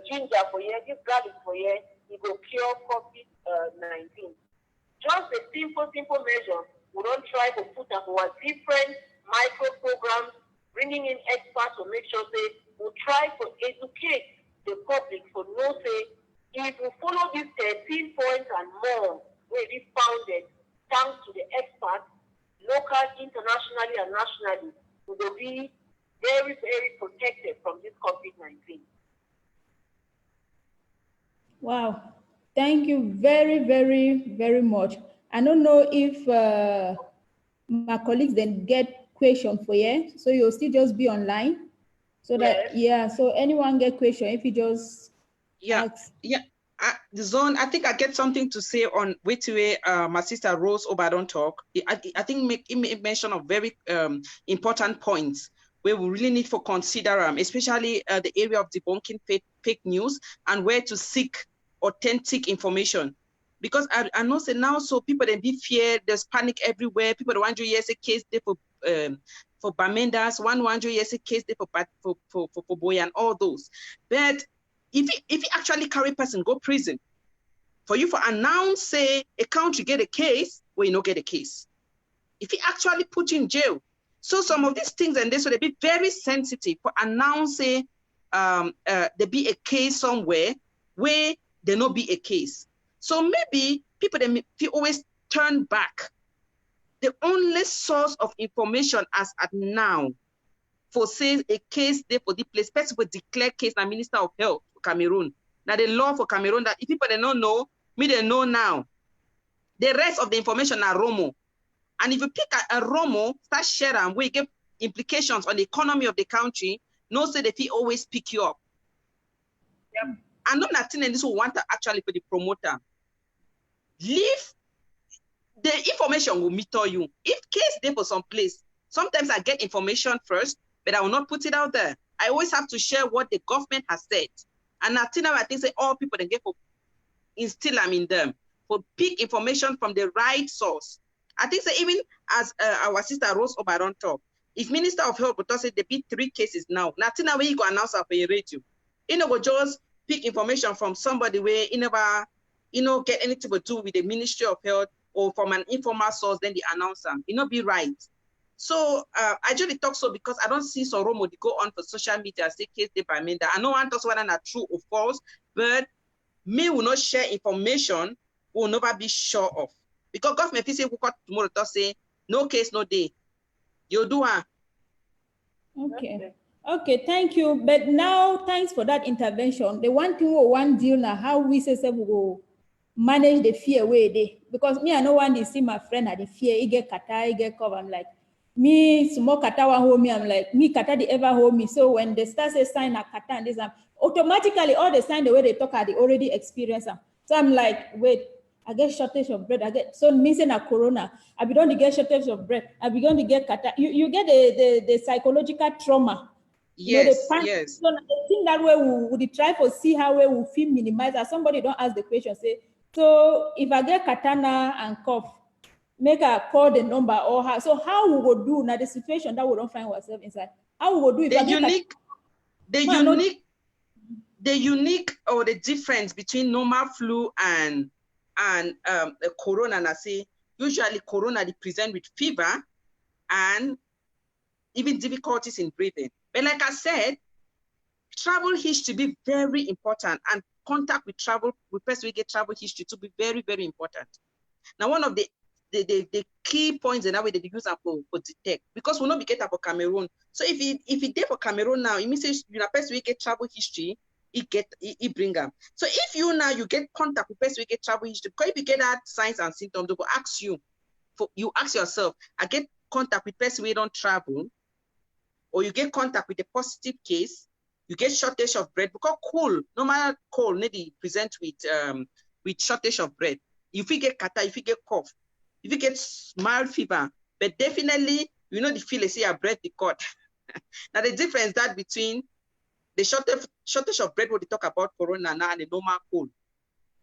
ginger for you, this garlic for you, it will cure COVID-19. Just a simple measure. We don't try to put up our different micro programs, bringing in experts to make sure they will try to educate the public for no say, if we follow these 13 points and more, where we founded, thanks to the experts, local, internationally, and nationally, we will be very, very protected from this COVID-19. Wow. Thank you very, very, very much. I don't know if my colleagues then get question for you, so you'll still just be online. So that, so anyone get question, if you just ask. The zone, I think I get something to say on which way my sister Rose Obah don't talk. I think make mention of very important points where we really need to consider especially the area of debunking fake news and where to seek authentic information. Because I know say now, so people they be feared, there's panic everywhere. People don't want to hear a case there for Bamendas, one want to hear a case there for Boy and all those. But if you actually carry person go prison, for you for announce say a country get a case, well you no get a case. If you actually put you in jail, so some of these things and this, so they be very sensitive for announcing there be a case somewhere where there no be a case. So maybe people they always turn back. The only source of information as at now for say a case there for the place, people declare case na Minister of Health for Cameroon. Now the law for Cameroon that if people they don't know, me they know now. The rest of the information are Romo. And if you pick a Romo, start sharing, we get implications on the economy of the country, no say that he always pick you up. Yep. And not nothing in this will want to actually for the promoter. Leave the information will meter you. If case there for some place, sometimes I get information first, but I will not put it out there. I always have to share what the government has said. And I think say all people they get for instill them in them, for pick information from the right source. I think say even as our sister Rose Obah don't talk, if Minister of Health would say there be 3 cases now, nothing where you go announce for a radio. You know, go just pick information from somebody where you never, get anything to do with the Ministry of Health or from an informal source, then they announce them. It not be right. So I just talk so because I don't see Soromo go on for social media, say case they by me that I know one talks whether not true or false, but me will not share information, will never be sure of. Because government if say who got tomorrow to say no case, no day. You do one. Okay, thank you. But now thanks for that intervention. The one thing we want deal now, how we say we go manage the fear way they, because me, I know one, they see my friend at the fear, he get kata, he get cover. I'm like, me, small kata one hold me. I'm like, me kata they ever hold me. So when they start say sign a kata and this, automatically all the sign the way they talk, they already experience them. So I'm like, wait, I get shortage of bread. I get so missing a corona. I began to get shortage of bread. I began to get kata. You get the psychological trauma. Yes, You know, yes. So I think that way we try to see how we will feel minimize. As somebody don't ask the question, say, so if I get katana and cough, make a call the number or how. So how we will do now the situation that we don't find ourselves inside? How we will do if The I get unique, the unique or the difference between normal flu and corona, and I say usually corona they present with fever and even difficulties in breathing. But like I said, travel history be very important, and contact with person we get travel history to be very, very important. Now, one of the key points in that way that they use for detect, because we not be get about Cameroon. So if it there for Cameroon now, it means you person we get travel history, it bring them. So if you now you get contact with person we get travel history, because if you get that signs and symptoms, they will ask you, you ask yourself, I get contact with person we don't travel, or you get contact with a positive case, you get shortage of bread, because normal cold, maybe present with shortage of bread. If you get kata, if you get cough, if you get mild fever, but definitely, you know, the feel say your bread the cut. Now the difference that between the shortage of bread, what they talk about corona now and the normal cold.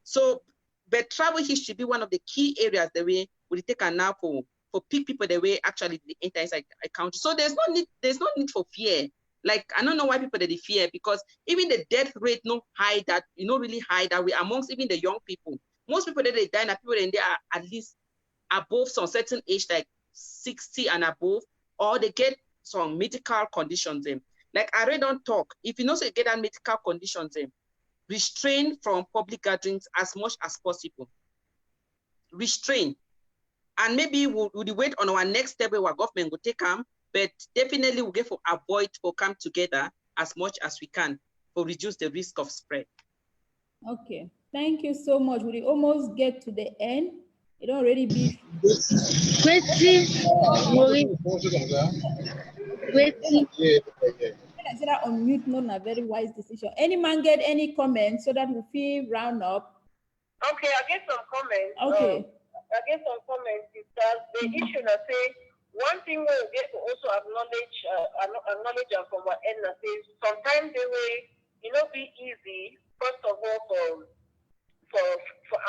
So, but travel history be one of the key areas the way we take a now for people the way actually the enter inside a country. So there's no need for fear. Like, I don't know why people they fear, because even the death rate no high that, really high that way amongst even the young people. Most people that they die are people and they are at least above some certain age, like 60 and above, or they get some medical conditions. Like I already don't talk. If you know, so you get that medical conditions, restrain from public gatherings as much as possible. Restrain. And maybe we'll wait on our next step where our government will take them, but definitely we'll get for avoid for come together as much as we can for reduce the risk of spread. Okay, thank you so much. We almost get to the end. It already be. I said that on mute, not a very wise decision. Any man get any comments so that we feel round up? Okay, I get some comments. Okay. I get some comments is that the issue I say one thing we get to also acknowledge from our end is sometimes the way be easy first of all for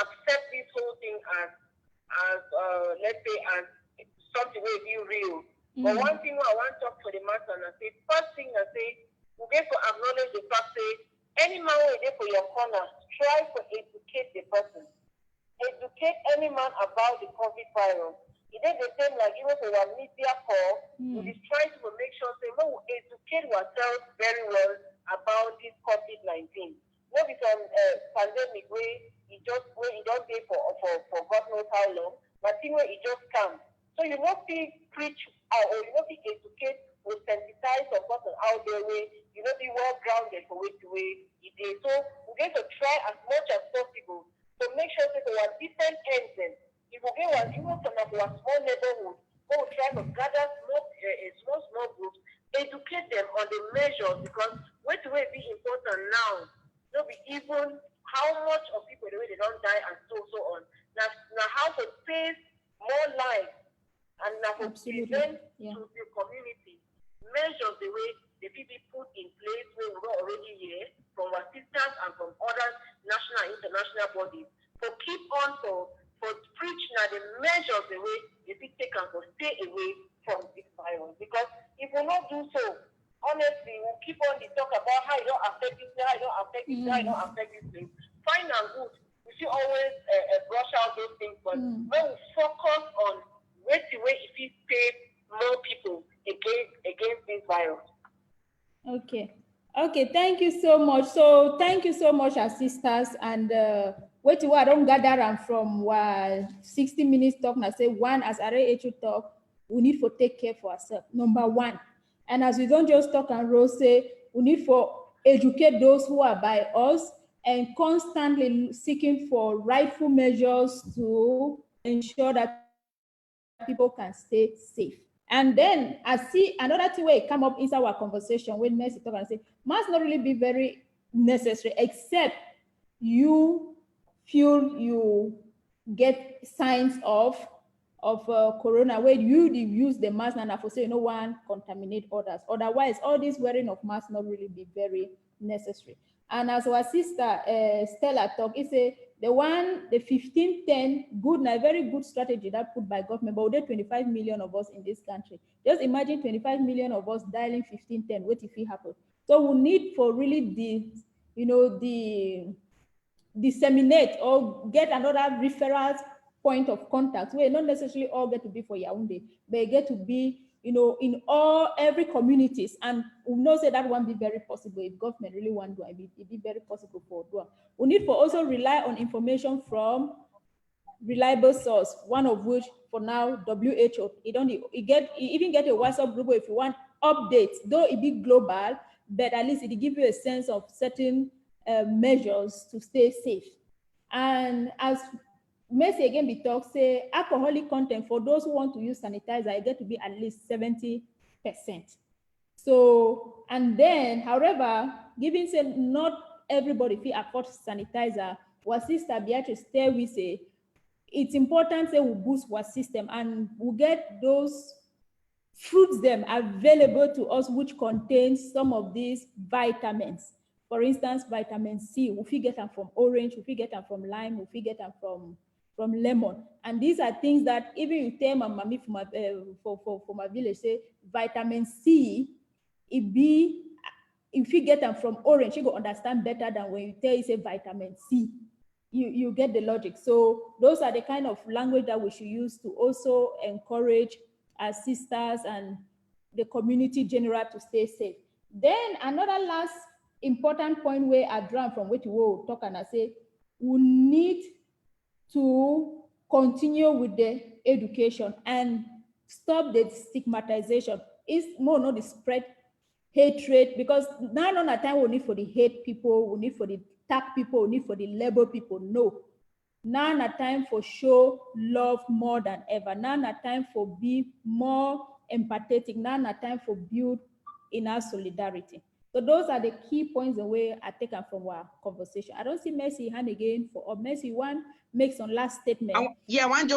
accept this whole thing as let's say as something will be real. But one thing I want to talk for the matter and I say first thing I say we get to acknowledge the fact say any man will there for your corner, try to educate the person. Educate any man about the COVID virus. It is the same like even for our media call, we is trying to make sure say we educate ourselves very well about this COVID-19. Not because pandemic where it don't be for God knows how long, but thing where it just comes. So you not be preach or you not be educate or sensitize a person out there where you not be well grounded for which way it is. So we get to try as much as possible. So make sure that there are different ends. If we get one, even from our small neighborhood, we will try to gather small groups, educate them on the measures, because what will be important now, not be even how much of people the way they don't die and so on. Now how to save more lives and now to present to the community measures the way the people put in place where we are already here from our sisters and from other national and international bodies. So keep on for preach now the measures the way the people take and to stay away from this virus. Because if we not do so, honestly, we'll keep on the talk about how it don't affect this, how it don't affect this, how it don't affect this thing. Fine and good. We should always brush out those things, but when we focus on where the way if we save more people against this virus. Okay. Okay, thank you so much. So thank you so much, our sisters. And wait till I don't gather and from 60 minutes talk and I say one, as Arrey Echi talk, we need to take care for ourselves. Number one. And as we don't just talk and Rose say, we need to educate those who are by us and constantly seeking for rightful measures to ensure that people can stay safe. And then I see another thing where it come up inside our conversation when Mercy talk and say, must not really be very necessary, except you feel you get signs of corona, where you use the mask and for say no one contaminate others. Otherwise, all this wearing of mask not really be very necessary. And as our sister Stella talk, it's the 15-10 good, a very good strategy that put by government, but there 25 million of us in this country. Just imagine 25 million of us dialing 15-10, what if it happen? So we need for really disseminate or get another referral point of contact where not necessarily all get to be for Yaoundé, but get to be in every communities, and we know say that won't be very possible if government really want to. It be very possible for do. We need for also rely on information from reliable source, one of which for now WHO. It even get a WhatsApp group if you want updates, though it be global, but at least it give you a sense of certain measures to stay safe. And as Mercy again be talk, say alcoholic content for those who want to use sanitizer, it get to be at least 70%. So, and then, however, given say not everybody feel afford sanitizer, our sister Beatrice stay we say it's important say we boost our system and we get those fruits them available to us which contains some of these vitamins. For instance, vitamin C, we get them from orange, we get them from lime, we get them from lemon. And these are things that even you tell my mommy for my village, say vitamin C, if you get them from orange, you go understand better than when you tell you say vitamin C. You get the logic. So those are the kind of language that we should use to also encourage our sisters and the community general to stay safe. Then another last important point where I draw from what you will talk and I say, we need to continue with the education and stop the stigmatization. It's more not the spread hatred, because now not a time we need for the hate people, we need for the attack people, we need for the label people. No. Now a time for show love more than ever. Now a time for be more empathetic. Now a time for build inner solidarity. So those are the key points the way I take them from our conversation. I don't see Mercy hand again for Mercy. One make some last statement. I want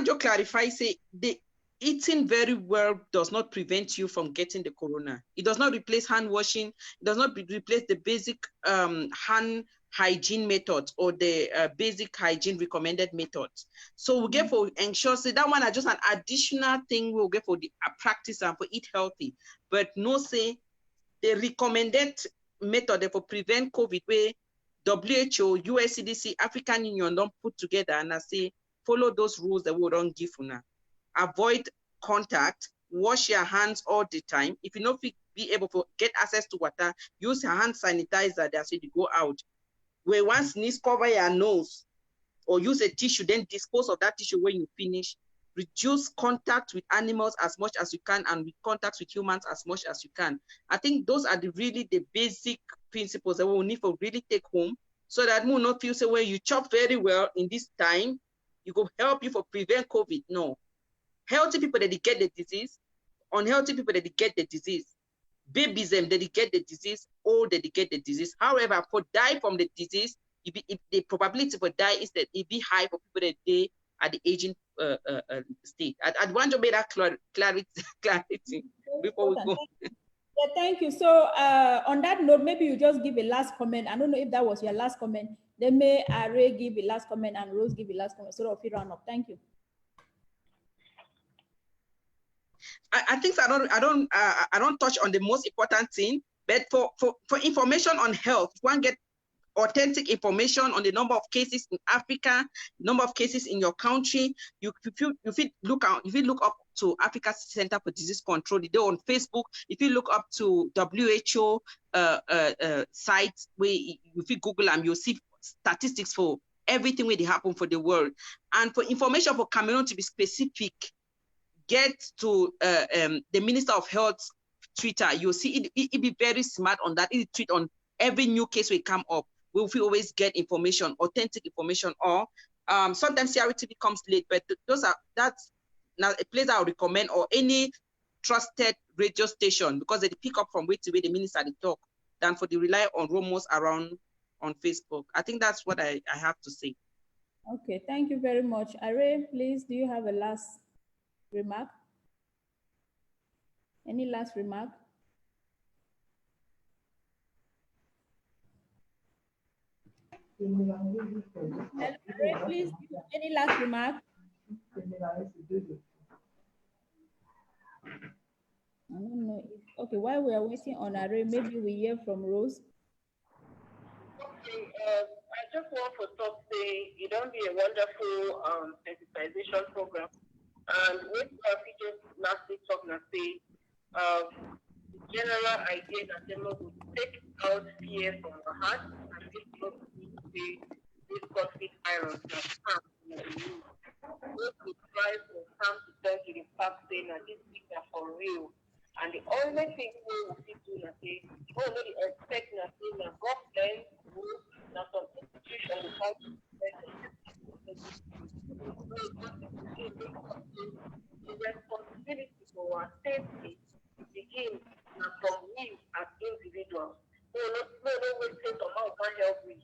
to clarify. Say the eating very well does not prevent you from getting the corona. It does not replace hand washing. It does not replace the basic hand hygiene methods or the basic hygiene recommended methods. So we get for ensure, say that one are just an additional thing we'll get for the practice and for eat healthy. But no say the recommended method for prevent COVID where WHO, USCDC, African Union don't put together and I say follow those rules that we don't give you now. Avoid contact, wash your hands all the time. If you don't be able to get access to water, use your hand sanitizer that say you go out. Where once sneeze, cover your nose or use a tissue, then dispose of that tissue when you finish. Reduce contact with animals as much as you can and with contact with humans as much as you can. I think those are really the basic principles that we need to really take home so that we will not feel say, well, you chop very well in this time, you go help you for prevent COVID. No. Healthy people that they get the disease, unhealthy people that they get the disease. Babies that they get the disease, old that they get the disease. However, for die from the disease, the probability for die is that it be high for people that they at the aging state. I'd want to make that clarity before we go. Yeah, thank you. So on that note, maybe you just give a last comment. I don't know if that was your last comment. Then may Arrey give a last comment and Rose give a last comment. So if you round up, thank you. I think I don't touch on the most important thing, but for information on health, one get authentic information on the number of cases in Africa, number of cases in your country. If you look up to Africa Center for Disease Control, they're on Facebook. If you look up to WHO sites, where if you Google them, you'll see statistics for everything where they happen for the world. And for information for Cameroon to be specific, get to the Minister of Health's Twitter. You'll see it be very smart on that. It tweet on every new case will come up. will we always get information, authentic information, or sometimes CRTV comes late, but that's now a place I would recommend, or any trusted radio station, because they pick up from way to way the minister they talk, than for the rely on rumors around on Facebook. I think that's what I have to say. Okay, thank you very much. Arrey, please, do you have a last remark? Any last remark? Arrey, please, any last remark? I don't know. Okay, while we are waiting on Arrey, maybe we hear from Rose. Okay, I just want to stop saying it don't be a wonderful sensitization program. And with our just last week talking and say the general idea that they will take out fear from our heart and this conflict virus that comes in the news. We try to come to terms with the fact saying that these things are for real. And the only thing we will do is say, we only expect that the government will not some institution will come to the responsibility for our safety begins from we as individuals. No way say somehow can't help me.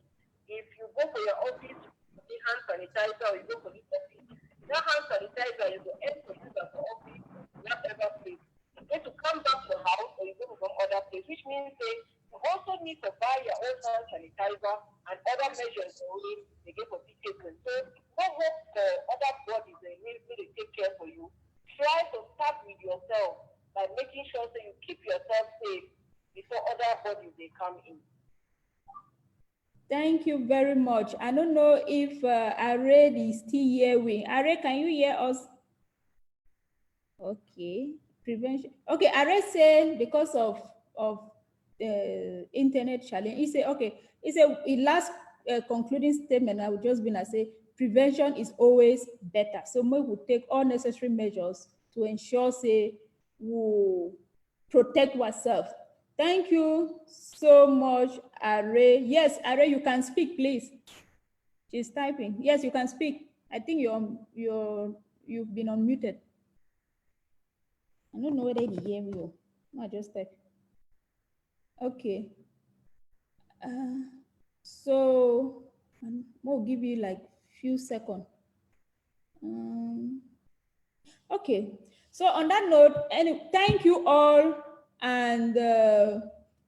If you go for your office, the hand sanitizer, or you go for the office, that hand sanitizer is the end for you at the office, whatever place. You need to come back to the house or you go to some other place, which means you also need to buy your own hand sanitizer and other measures they get for treatment. So no hope for other bodies they need to take care for you. Try to start with yourself by making sure that you keep yourself safe before other bodies they come in. Thank you very much. I don't know if Arrey is still hearing. Arrey, can you hear us? Okay. Prevention. Okay, Arrey said because of internet challenge, he said, okay, he said in last concluding statement, I would just be to say, prevention is always better. So we will take all necessary measures to ensure, say, we protect ourselves. Thank you so much, Arrey. Yes, Arrey, you can speak, please. She's typing. Yes, you can speak. I think you've been unmuted. I don't know whether they hear me. No, I just type. Okay. So we'll give you like few seconds. Okay. So on that note, thank you all, and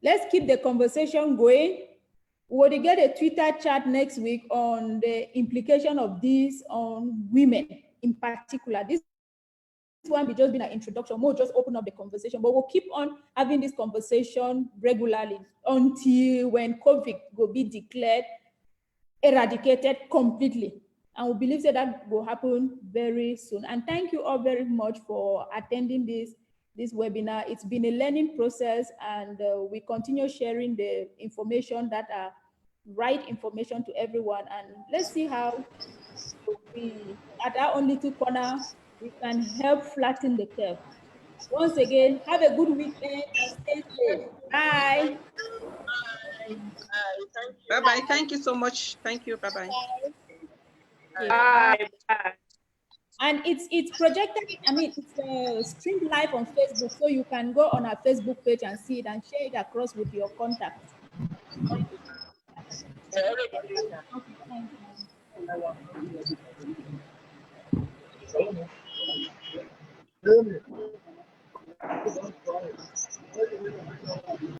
let's keep the conversation going. We'll get a Twitter chat next week on the implication of this on women in particular. This one will just be an introduction. We'll just open up the conversation, but we'll keep on having this conversation regularly until when COVID will be declared eradicated completely. And we believe that will happen very soon. And thank you all very much for attending this webinar. It's been a learning process, and we continue sharing the information that are right information to everyone. And let's see how we, at our own little corner, we can help flatten the curve. Once again, have a good weekend and stay safe. Bye. Bye-bye. Thank you so much. Thank you. Bye-bye. Bye. Bye. And it's projected, I mean, it's streamed live on Facebook, so you can go on our Facebook page and see it and share it across with your contacts. Okay, thank you.